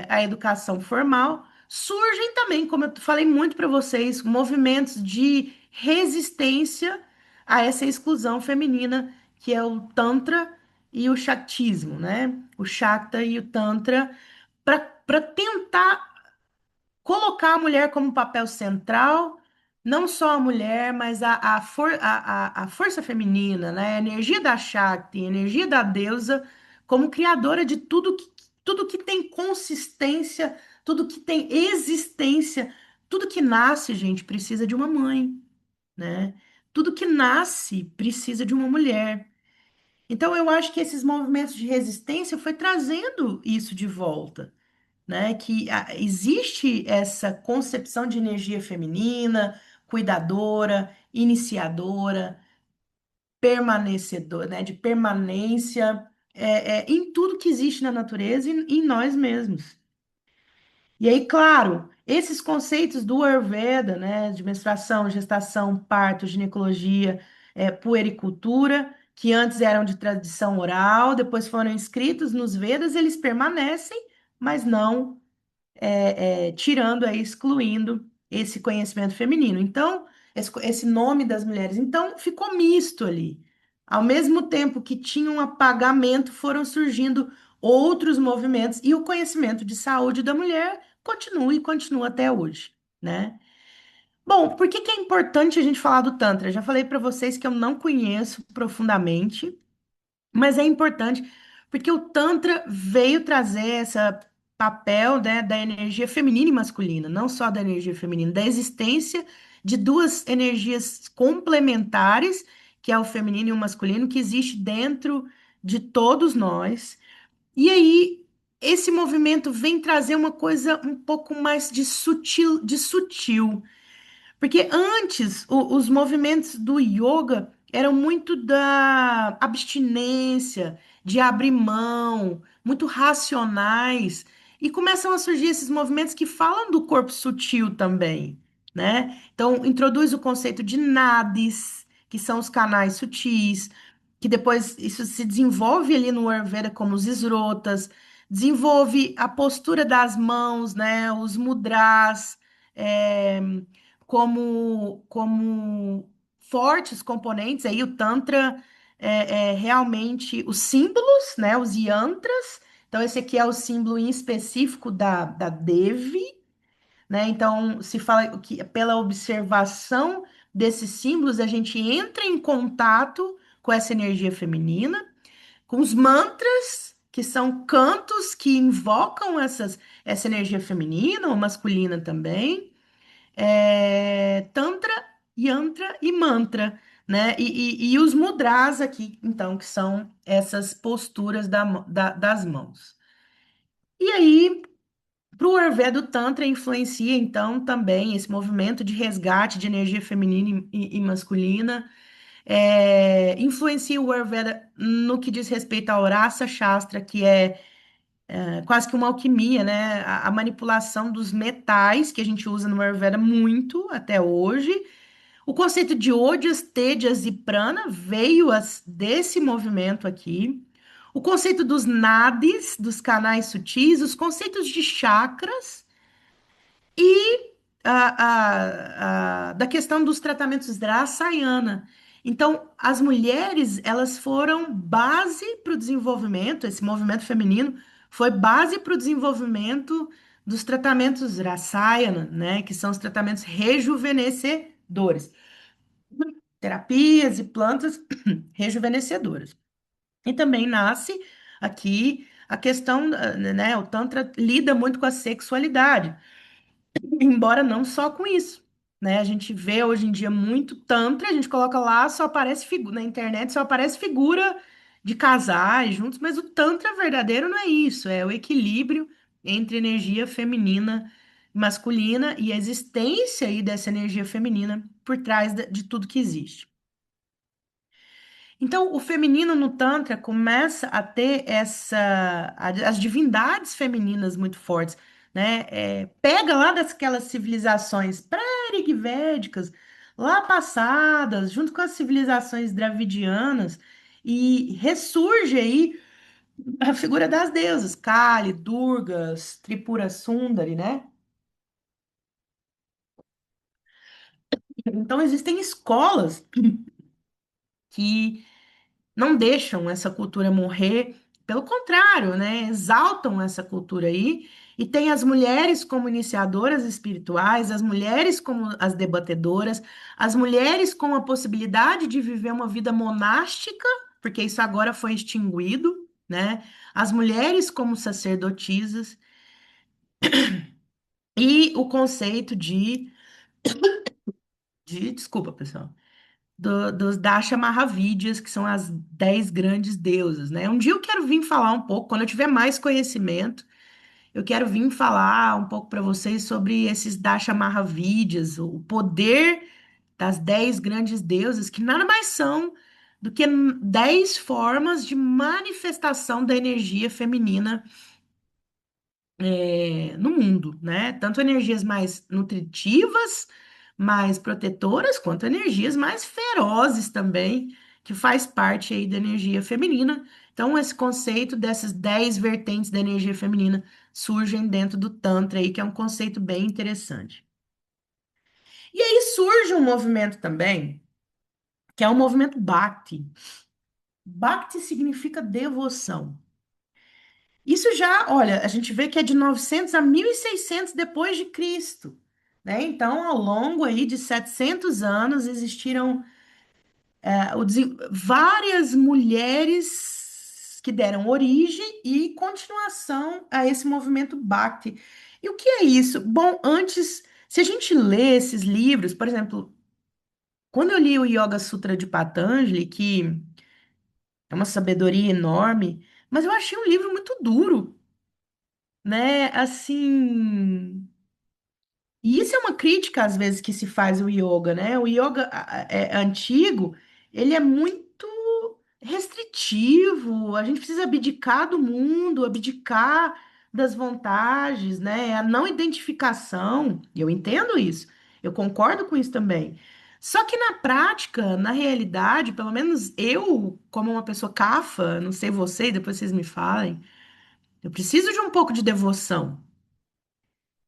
a educação formal, surgem também, como eu falei muito para vocês, movimentos de resistência a essa exclusão feminina, que é o Tantra e o Shaktismo, né? O Shakta e o Tantra, para tentar colocar a mulher como papel central, não só a mulher, mas a força feminina, né? A energia da Shakti, a energia da deusa, como criadora de tudo que tem consistência, tudo que tem existência, tudo que nasce, gente, precisa de uma mãe, né? Tudo que nasce precisa de uma mulher. Então, eu acho que esses movimentos de resistência foi trazendo isso de volta, né? Que existe essa concepção de energia feminina, cuidadora, iniciadora, permanecedora, né? De permanência, em tudo que existe na natureza e em nós mesmos. E aí, claro, esses conceitos do Ayurveda, né? De menstruação, gestação, parto, ginecologia, puericultura, que antes eram de tradição oral, depois foram inscritos nos Vedas, eles permanecem, mas não tirando aí, excluindo esse conhecimento feminino. Então, esse nome das mulheres. Então, ficou misto ali. Ao mesmo tempo que tinha um apagamento, foram surgindo outros movimentos e o conhecimento de saúde da mulher continua e continua até hoje, né? Bom, por que que é importante a gente falar do Tantra? Já falei para vocês que eu não conheço profundamente, mas é importante porque o Tantra veio trazer esse papel, né, da energia feminina e masculina, não só da energia feminina, da existência de duas energias complementares, que é o feminino e o masculino, que existe dentro de todos nós. E aí, esse movimento vem trazer uma coisa um pouco mais de sutil. Porque antes, os movimentos do yoga eram muito da abstinência, de abrir mão, muito racionais, e começam a surgir esses movimentos que falam do corpo sutil também, né? Então, introduz o conceito de nadis, que são os canais sutis, que depois isso se desenvolve ali no Ayurveda como os isrotas, desenvolve a postura das mãos, né? Os mudras, é, como fortes componentes. Aí o Tantra é realmente os símbolos, né? Os yantras. Então, esse aqui é o símbolo em específico da Devi, né? Então, se fala que pela observação desses símbolos, a gente entra em contato com essa energia feminina, com os mantras, que são cantos que invocam essa energia feminina ou masculina também, Tantra, Yantra e Mantra, né? E os mudras aqui, então, que são essas posturas das mãos. E aí, para o Ayurveda, o Tantra influencia, então, também esse movimento de resgate de energia feminina e masculina, influencia o Ayurveda no que diz respeito ao Rasa Shastra, que é quase que uma alquimia, né? A manipulação dos metais que a gente usa no Ayurveda muito até hoje. O conceito de Ojas, Tejas e Prana veio desse movimento aqui. O conceito dos nadis, dos canais sutis, os conceitos de chakras e da questão dos tratamentos Drasayana. Então, as mulheres, elas foram base para o desenvolvimento, esse movimento feminino foi base para o desenvolvimento dos tratamentos Rasayana, né, que são os tratamentos rejuvenescedores, terapias e plantas rejuvenescedoras. E também nasce aqui a questão, né, o Tantra lida muito com a sexualidade, embora não só com isso, né? A gente vê hoje em dia muito tantra, a gente coloca lá, só aparece figura na internet, só aparece figura de casais juntos, mas o tantra verdadeiro não é isso, é o equilíbrio entre energia feminina e masculina e a existência aí dessa energia feminina por trás de tudo que existe. Então, o feminino no Tantra começa a ter as divindades femininas muito fortes, né? Pega lá daquelas civilizações pré-rigvédicas, lá passadas, junto com as civilizações dravidianas, e ressurge aí a figura das deusas, Kali, Durgas, Tripura Sundari, né? Então, existem escolas que não deixam essa cultura morrer, pelo contrário, né? Exaltam essa cultura aí. E tem as mulheres como iniciadoras espirituais, as mulheres como as debatedoras, as mulheres com a possibilidade de viver uma vida monástica, porque isso agora foi extinguido, né? As mulheres como sacerdotisas e o conceito desculpa, pessoal, dos Dasha Mahavidyas, que são as 10 grandes deusas, né? Um dia eu quero vir falar um pouco, quando eu tiver mais conhecimento, eu quero vir falar um pouco para vocês sobre esses Dasha Mahavidyas, o poder das 10 grandes deusas, que nada mais são do que 10 formas de manifestação da energia feminina no mundo, né? Tanto energias mais nutritivas, mais protetoras, quanto energias mais ferozes também, que faz parte aí da energia feminina. Então, esse conceito dessas 10 vertentes da energia feminina surgem dentro do Tantra aí, que é um conceito bem interessante. E aí surge um movimento também, que é o movimento Bhakti. Bhakti significa devoção. Isso já, olha, a gente vê que é de 900 a 1600 depois de Cristo, né? Então, ao longo aí de 700 anos, existiram várias mulheres que deram origem e continuação a esse movimento Bhakti. E o que é isso? Bom, antes, se a gente lê esses livros, por exemplo, quando eu li o Yoga Sutra de Patanjali, que é uma sabedoria enorme, mas eu achei um livro muito duro, né? Assim. E isso é uma crítica, às vezes, que se faz ao yoga, né? O yoga antigo, ele é muito restritivo, a gente precisa abdicar do mundo, abdicar das vantagens, né? A não identificação, e eu entendo isso, eu concordo com isso também. Só que na prática, na realidade, pelo menos eu, como uma pessoa cafa, não sei vocês, depois vocês me falem, eu preciso de um pouco de devoção.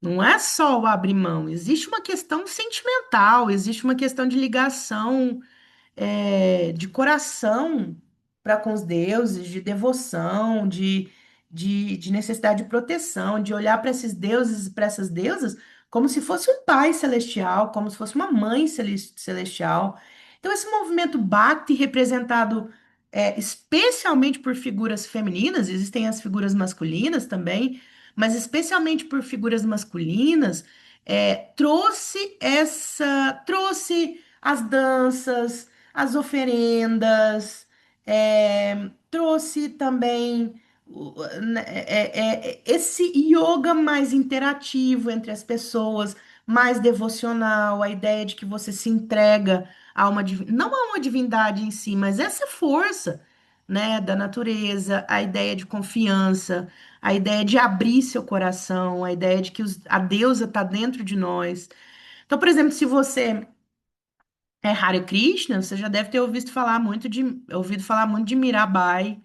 Não é só o abrir mão, existe uma questão sentimental, existe uma questão de ligação, de coração para com os deuses, de devoção, de necessidade de proteção, de olhar para esses deuses e para essas deusas como se fosse um pai celestial, como se fosse uma mãe celestial. Então, esse movimento Bhakti, representado especialmente por figuras femininas, existem as figuras masculinas também, mas especialmente por figuras masculinas, trouxe as danças, as oferendas, trouxe também esse yoga mais interativo entre as pessoas, mais devocional, a ideia de que você se entrega a não a uma divindade em si, mas essa força, né, da natureza, a ideia de confiança, a ideia de abrir seu coração, a ideia de que a deusa está dentro de nós. Então, por exemplo, se você Hare Krishna, você já deve ter ouvido falar muito de Mirabai,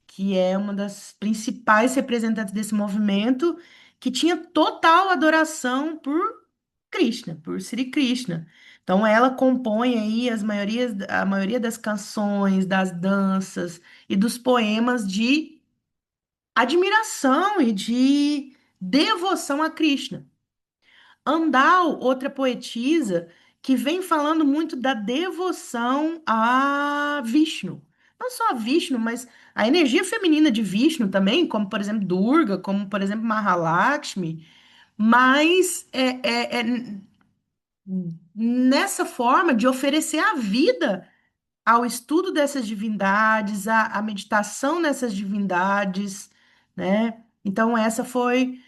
que é uma das principais representantes desse movimento, que tinha total adoração por Krishna, por Sri Krishna. Então ela compõe aí a maioria das canções, das danças e dos poemas de admiração e de devoção a Krishna. Andal, outra poetisa, que vem falando muito da devoção a Vishnu. Não só a Vishnu, mas a energia feminina de Vishnu também, como por exemplo Durga, como por exemplo Mahalakshmi, mas nessa forma de oferecer a vida ao estudo dessas divindades, à meditação nessas divindades, né? Então, essa foi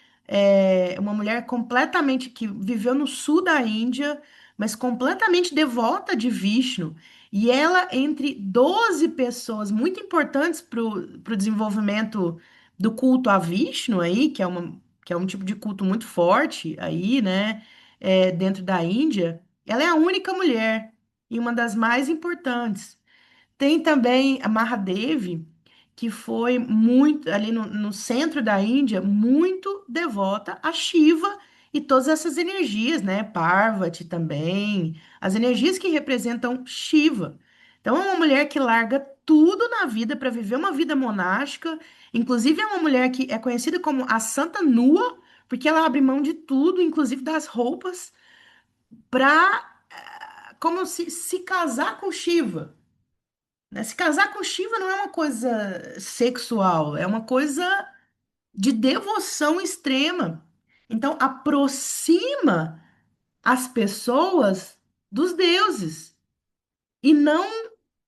uma mulher completamente que viveu no sul da Índia, mas completamente devota de Vishnu. E ela, entre 12 pessoas muito importantes para o desenvolvimento do culto a Vishnu aí, que é um tipo de culto muito forte aí, né? Dentro da Índia, ela é a única mulher e uma das mais importantes. Tem também a Mahadevi, que foi muito, ali no centro da Índia, muito devota a Shiva e todas essas energias, né? Parvati também, as energias que representam Shiva. Então, é uma mulher que larga tudo na vida para viver uma vida monástica. Inclusive, é uma mulher que é conhecida como a Santa Nua, porque ela abre mão de tudo, inclusive das roupas, para como se casar com Shiva, né? Se casar com Shiva não é uma coisa sexual, é uma coisa de devoção extrema. Então, aproxima as pessoas dos deuses e não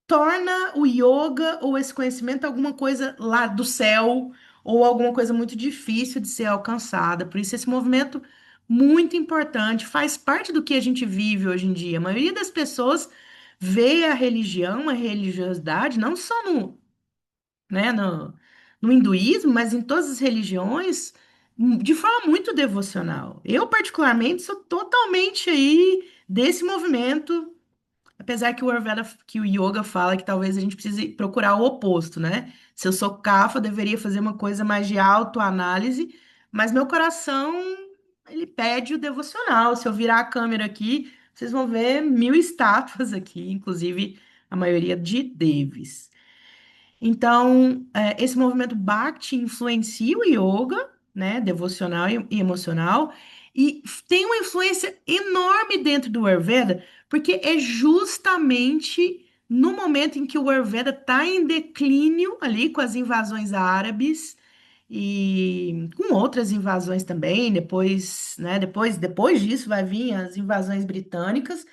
torna o yoga ou esse conhecimento alguma coisa lá do céu ou alguma coisa muito difícil de ser alcançada. Por isso, esse movimento muito importante faz parte do que a gente vive hoje em dia. A maioria das pessoas vê a religião, a religiosidade, não só no hinduísmo, mas em todas as religiões, de forma muito devocional. Eu, particularmente, sou totalmente aí desse movimento. Apesar que o Ayurveda, que o yoga fala que talvez a gente precise procurar o oposto, né? Se eu sou kapha, eu deveria fazer uma coisa mais de autoanálise, mas meu coração, ele pede o devocional. Se eu virar a câmera aqui, vocês vão ver 1000 estátuas aqui, inclusive a maioria de Devis. Então, esse movimento Bhakti influencia o yoga, né, devocional e emocional, e tem uma influência enorme dentro do Ayurveda, porque é justamente no momento em que o Ayurveda está em declínio, ali com as invasões árabes e com outras invasões também, depois, né, depois disso vai vir as invasões britânicas,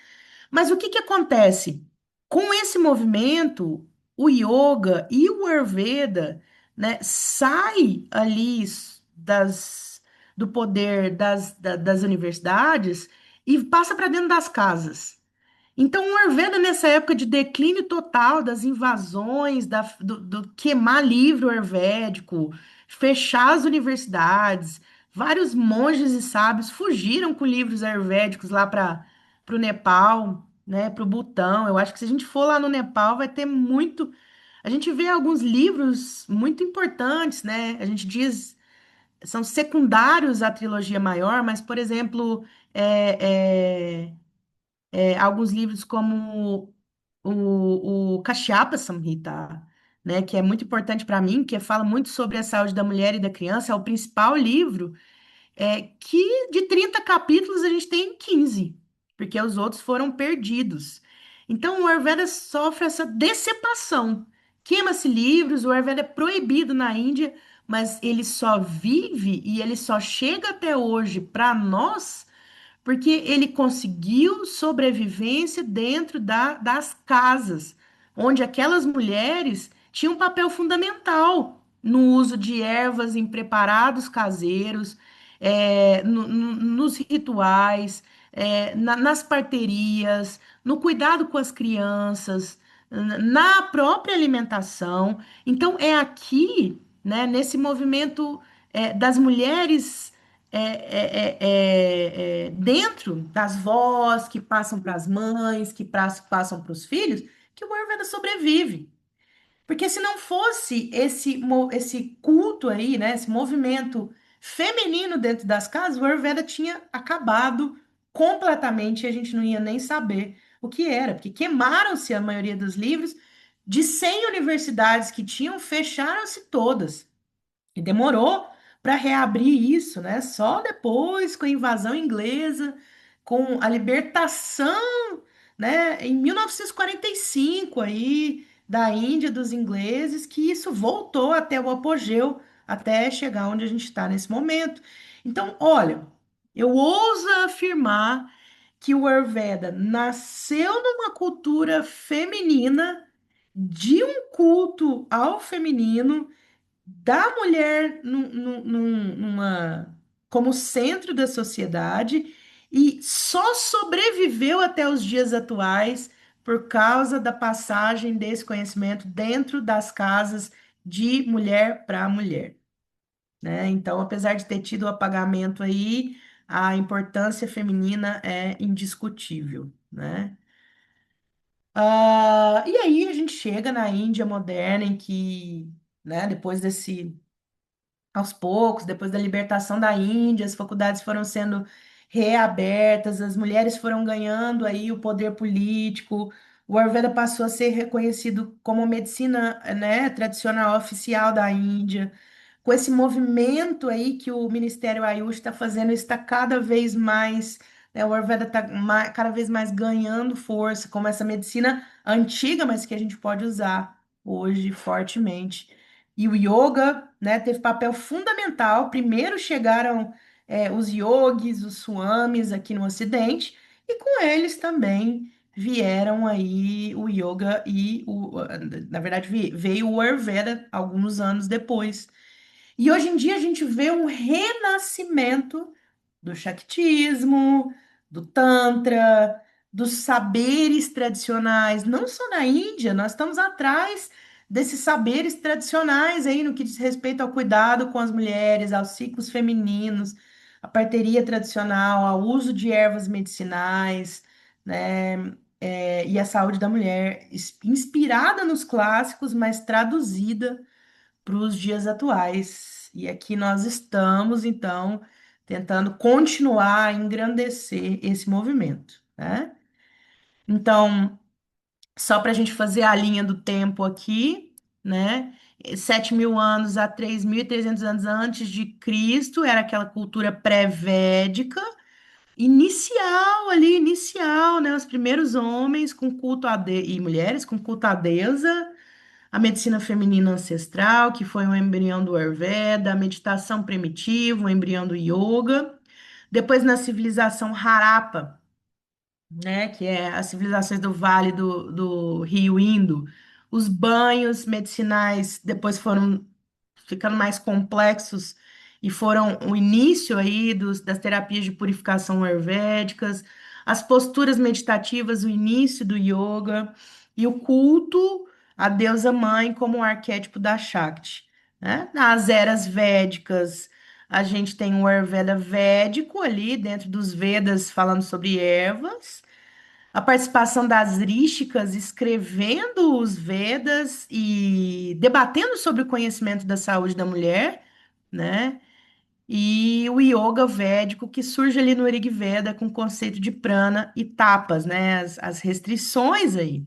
mas o que que acontece? Com esse movimento, o yoga e o Ayurveda, né, sai ali do poder das universidades e passa para dentro das casas. Então, o Ayurveda, nessa época de declínio total das invasões, do queimar livro ayurvédico, fechar as universidades, vários monges e sábios fugiram com livros ayurvédicos lá para o Nepal, né, para o Butão. Eu acho que se a gente for lá no Nepal, vai ter muito. A gente vê alguns livros muito importantes, né? A gente diz, são secundários à trilogia maior, mas, por exemplo, alguns livros como o Kashyapa Samhita, né, que é muito importante para mim, que fala muito sobre a saúde da mulher e da criança, é o principal livro, que de 30 capítulos a gente tem 15, porque os outros foram perdidos. Então o Ayurveda sofre essa decepção. Queima-se livros, o Ayurveda é proibido na Índia, mas ele só vive e ele só chega até hoje para nós porque ele conseguiu sobrevivência dentro das casas, onde aquelas mulheres tinham um papel fundamental no uso de ervas em preparados caseiros, nos rituais, nas parterias, no cuidado com as crianças, na própria alimentação. Então, é aqui, né, nesse movimento, das mulheres dentro das vós que passam para as mães, que passam para os filhos, que o Ayurveda sobrevive. Porque se não fosse esse culto aí, né, esse movimento feminino dentro das casas, o Ayurveda tinha acabado completamente e a gente não ia nem saber o que era, porque queimaram-se a maioria dos livros. De 100 universidades que tinham, fecharam-se todas. E demorou para reabrir isso, né? Só depois, com a invasão inglesa, com a libertação, né, em 1945 aí da Índia dos ingleses, que isso voltou até o apogeu, até chegar onde a gente está nesse momento. Então, olha, eu ouso afirmar que o Ayurveda nasceu numa cultura feminina, de um culto ao feminino, da mulher como centro da sociedade, e só sobreviveu até os dias atuais por causa da passagem desse conhecimento dentro das casas de mulher para mulher, né? Então, apesar de ter tido o apagamento aí, a importância feminina é indiscutível, né? E aí a gente chega na Índia moderna, em que, né, depois desse aos poucos, depois da libertação da Índia, as faculdades foram sendo reabertas, as mulheres foram ganhando aí o poder político, o Ayurveda passou a ser reconhecido como medicina, né, tradicional oficial da Índia. Com esse movimento aí que o Ministério Ayush está fazendo, está cada vez mais, né, o Ayurveda está cada vez mais ganhando força, como essa medicina antiga, mas que a gente pode usar hoje fortemente. E o yoga, né, teve papel fundamental. Primeiro chegaram os yogis, os swamis aqui no Ocidente, e com eles também vieram aí o yoga na verdade, veio o Ayurveda alguns anos depois. E hoje em dia a gente vê um renascimento do Shaktismo, do Tantra, dos saberes tradicionais, não só na Índia, nós estamos atrás desses saberes tradicionais aí no que diz respeito ao cuidado com as mulheres, aos ciclos femininos, à parteria tradicional, ao uso de ervas medicinais, né? E a saúde da mulher, inspirada nos clássicos, mas traduzida para os dias atuais. E aqui nós estamos, então, tentando continuar a engrandecer esse movimento, né? Então, só para a gente fazer a linha do tempo aqui, né? 7.000 anos a 3.300 anos antes de Cristo, era aquela cultura pré-védica, inicial, né? Os primeiros homens com culto e mulheres com culto à deusa, a medicina feminina ancestral, que foi o embrião do Ayurveda, a meditação primitiva, o embrião do yoga. Depois, na civilização Harappa, né, que é as civilizações do Vale do Rio Indo, os banhos medicinais depois foram ficando mais complexos e foram o início aí das terapias de purificação ayurvédicas, as posturas meditativas, o início do yoga e o culto à deusa mãe como um arquétipo da Shakti, né? Nas eras védicas, a gente tem o Ayurveda védico ali dentro dos Vedas falando sobre ervas, a participação das ríshicas escrevendo os Vedas e debatendo sobre o conhecimento da saúde da mulher, né? E o yoga védico que surge ali no Rig Veda com o conceito de prana e tapas, né? As restrições aí.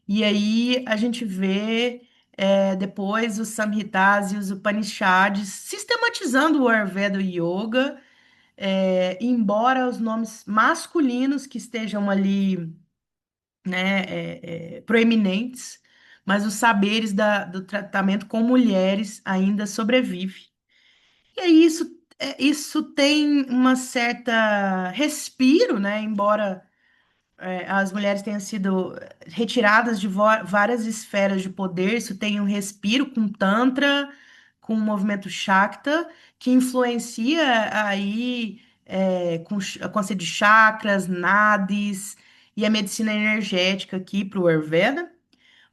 E aí a gente vê depois os Samhitas e os Upanishads sistematizando o Ayurveda e o Yoga, embora os nomes masculinos que estejam ali, né, proeminentes, mas os saberes do tratamento com mulheres ainda sobrevivem. E aí isso tem uma certa respiro, né, embora as mulheres tenham sido retiradas de várias esferas de poder, isso tem um respiro com Tantra, com o movimento Shakta, que influencia aí com o conceito de chakras, nadis e a medicina energética aqui para o Ayurveda.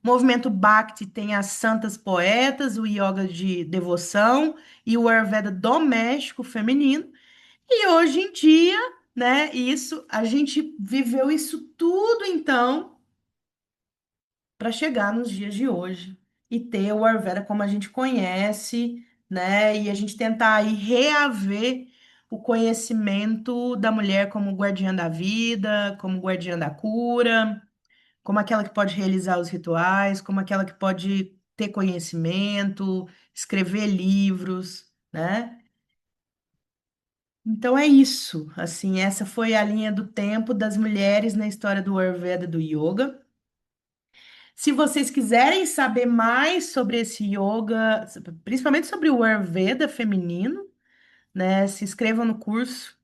O movimento Bhakti tem as santas poetas, o yoga de devoção e o Ayurveda doméstico feminino. E hoje em dia, né, a gente viveu isso tudo então para chegar nos dias de hoje e ter o Ayurveda como a gente conhece, né, e a gente tentar aí reaver o conhecimento da mulher como guardiã da vida, como guardiã da cura, como aquela que pode realizar os rituais, como aquela que pode ter conhecimento, escrever livros, né? Então é isso. Assim, essa foi a linha do tempo das mulheres na história do Ayurveda e do yoga. Se vocês quiserem saber mais sobre esse yoga, principalmente sobre o Ayurveda feminino, né, se inscrevam no curso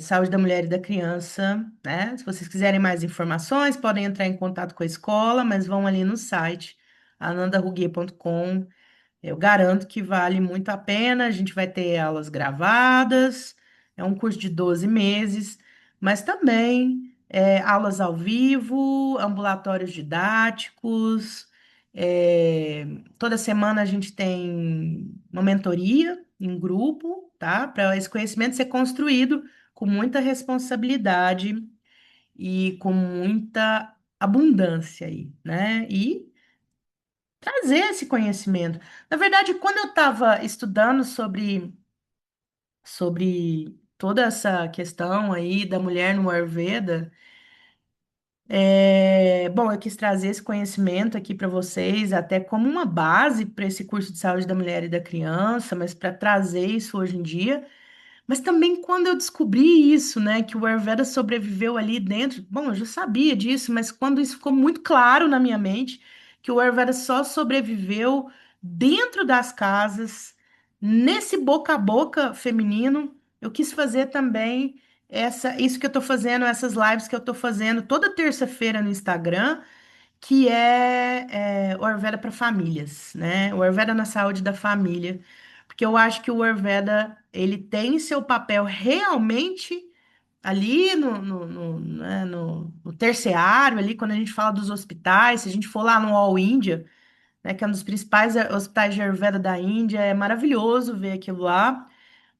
Saúde da Mulher e da Criança, né? Se vocês quiserem mais informações, podem entrar em contato com a escola, mas vão ali no site anandaruguê.com. Eu garanto que vale muito a pena. A gente vai ter aulas gravadas, é um curso de 12 meses, mas também aulas ao vivo, ambulatórios didáticos. Toda semana a gente tem uma mentoria em grupo, tá? Para esse conhecimento ser construído com muita responsabilidade e com muita abundância aí, né? E trazer esse conhecimento. Na verdade, quando eu estava estudando sobre toda essa questão aí da mulher no Ayurveda, bom, eu quis trazer esse conhecimento aqui para vocês, até como uma base para esse curso de saúde da mulher e da criança, mas para trazer isso hoje em dia. Mas também quando eu descobri isso, né, que o Ayurveda sobreviveu ali dentro, bom, eu já sabia disso, mas quando isso ficou muito claro na minha mente, que o Ayurveda só sobreviveu dentro das casas, nesse boca a boca feminino, eu quis fazer também isso que eu tô fazendo, essas lives que eu tô fazendo toda terça-feira no Instagram, que o Ayurveda para famílias, né? O Ayurveda na saúde da família, porque eu acho que o Ayurveda ele tem seu papel realmente ali no terciário, ali quando a gente fala dos hospitais, se a gente for lá no All India, né, que é um dos principais hospitais de Ayurveda da Índia, é maravilhoso ver aquilo lá.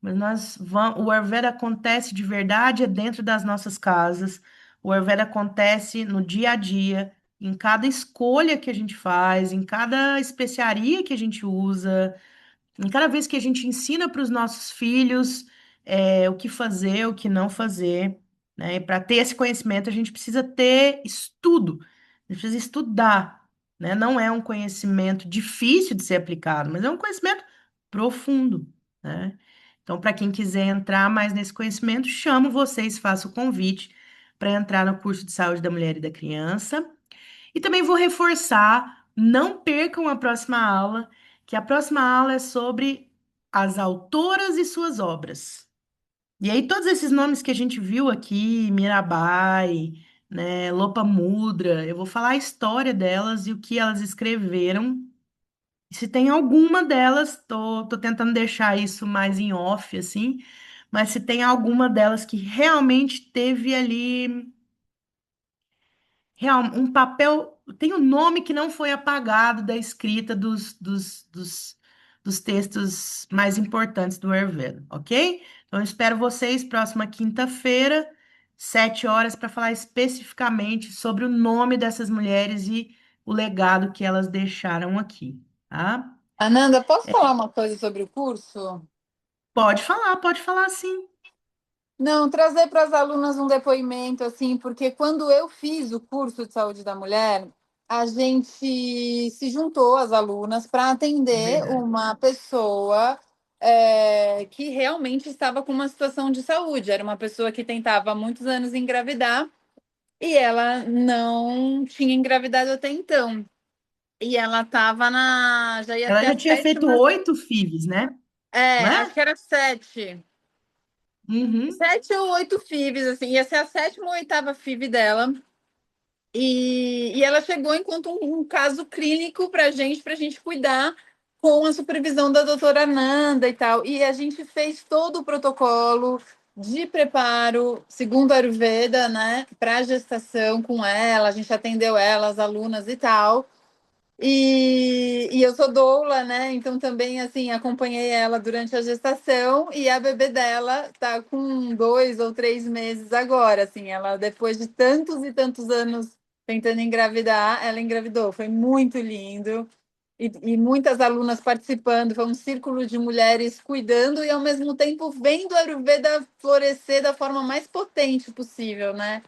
Mas o Ayurveda acontece de verdade é dentro das nossas casas. O Ayurveda acontece no dia a dia, em cada escolha que a gente faz, em cada especiaria que a gente usa, em cada vez que a gente ensina para os nossos filhos o que fazer, o que não fazer, né? E para ter esse conhecimento, a gente precisa ter estudo, a gente precisa estudar, né? Não é um conhecimento difícil de ser aplicado, mas é um conhecimento profundo, né? Então, para quem quiser entrar mais nesse conhecimento, chamo vocês, faço o convite para entrar no curso de saúde da mulher e da criança. E também vou reforçar, não percam a próxima aula, que a próxima aula é sobre as autoras e suas obras. E aí, todos esses nomes que a gente viu aqui, Mirabai, né, Lopamudra, eu vou falar a história delas e o que elas escreveram. E se tem alguma delas, tô tentando deixar isso mais em off, assim, mas se tem alguma delas que realmente teve ali um papel, tem um nome que não foi apagado da escrita dos textos mais importantes do Ayurveda, ok? Então, eu espero vocês próxima quinta-feira, 7 horas, para falar especificamente sobre o nome dessas mulheres e o legado que elas deixaram aqui, tá? Ananda, posso falar uma coisa sobre o curso? Pode falar sim. Não, trazer para as alunas um depoimento, assim, porque quando eu fiz o curso de saúde da mulher, a gente se juntou, as alunas, para atender Verdade. uma pessoa que realmente estava com uma situação de saúde. Era uma pessoa que tentava há muitos anos engravidar e ela não tinha engravidado até então. E ela estava já ia Ela ser a já tinha feito sétima, 8 FIVs, né? Não acho é? que era sete. Uhum. 7 ou 8 FIVs, assim, ia ser a sétima ou oitava FIV dela. E ela chegou enquanto um caso clínico para a gente cuidar com a supervisão da doutora Ananda e tal. E a gente fez todo o protocolo de preparo, segundo a Ayurveda, né, para a gestação com ela. A gente atendeu ela, as alunas e tal. E eu sou doula, né? Então também assim acompanhei ela durante a gestação e a bebê dela tá com 2 ou 3 meses agora. Assim, ela depois de tantos e tantos anos tentando engravidar, ela engravidou. Foi muito lindo. e muitas alunas participando, foi um círculo de mulheres cuidando e ao mesmo tempo vendo a Ayurveda florescer da forma mais potente possível, né?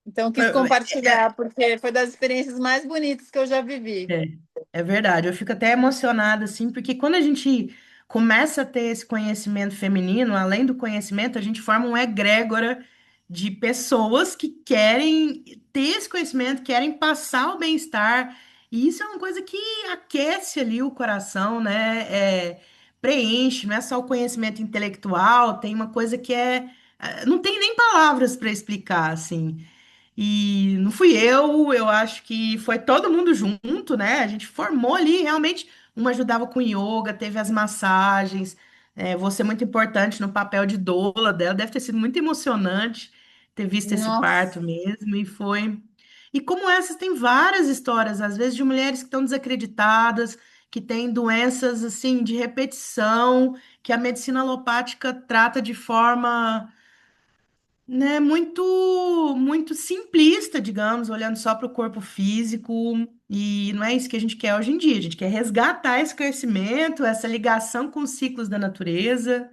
Então quis compartilhar porque foi das experiências mais bonitas que eu já vivi. É, é verdade, eu fico até emocionada, assim, porque quando a gente começa a ter esse conhecimento feminino, além do conhecimento, a gente forma uma egrégora de pessoas que querem ter esse conhecimento, querem passar o bem-estar, e isso é uma coisa que aquece ali o coração, né? Preenche, não é só o conhecimento intelectual, tem uma coisa que não tem nem palavras para explicar, assim. E não fui eu acho que foi todo mundo junto, né? A gente formou ali, realmente, uma ajudava com yoga, teve as massagens, você muito importante no papel de doula dela, deve ter sido muito emocionante ter visto esse Nossa, parto mesmo, e foi. E como essas, tem várias histórias, às vezes, de mulheres que estão desacreditadas, que têm doenças, assim, de repetição, que a medicina alopática trata de forma, né, muito simplista, digamos, olhando só para o corpo físico, e não é isso que a gente quer hoje em dia. A gente quer resgatar esse conhecimento, essa ligação com os ciclos da natureza.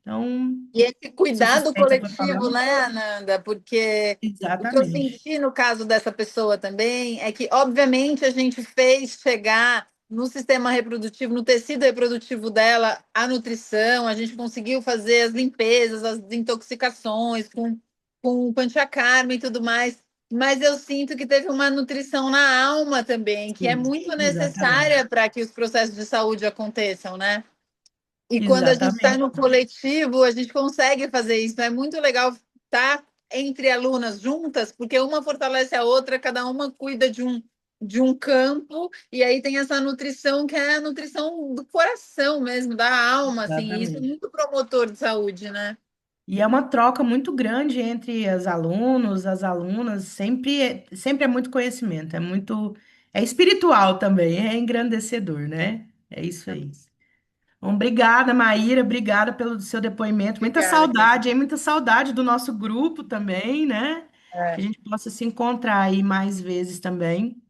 Então, e esse sou cuidado suspeita para falar. coletivo, né, Ananda? Porque o que eu Exatamente. senti no caso dessa pessoa também é que, obviamente, a gente fez chegar no sistema reprodutivo, no tecido reprodutivo dela, a nutrição, a gente conseguiu fazer as limpezas, as desintoxicações com panchakarma e tudo mais. Mas eu sinto que teve uma nutrição na alma também, que é Sim, muito necessária exatamente. para que os processos de saúde aconteçam, né? E quando a gente está Exatamente. no coletivo, a gente consegue fazer isso. É muito legal estar entre alunas juntas, porque uma fortalece a outra, cada uma cuida de um campo, e aí tem essa nutrição que é a nutrição do coração mesmo, da alma, assim, e isso é Exatamente. muito promotor de saúde, né? E é uma troca muito grande entre os alunos, as alunas, sempre é muito conhecimento, é espiritual também, é engrandecedor, né? É isso aí. Bom, obrigada, Maíra, obrigada pelo seu depoimento. Muita Obrigada, Cris. saudade, hein? Muita saudade do nosso grupo também, né? Que a É, gente possa se encontrar aí mais vezes também.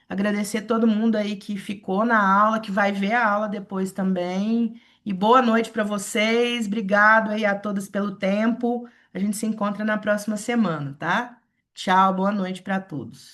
Agradecer a todo mundo aí que ficou na aula, que vai ver a aula depois também. E boa noite para vocês. Obrigado aí a todas pelo tempo. A gente se encontra na próxima semana, tá? Tchau, boa noite para todos.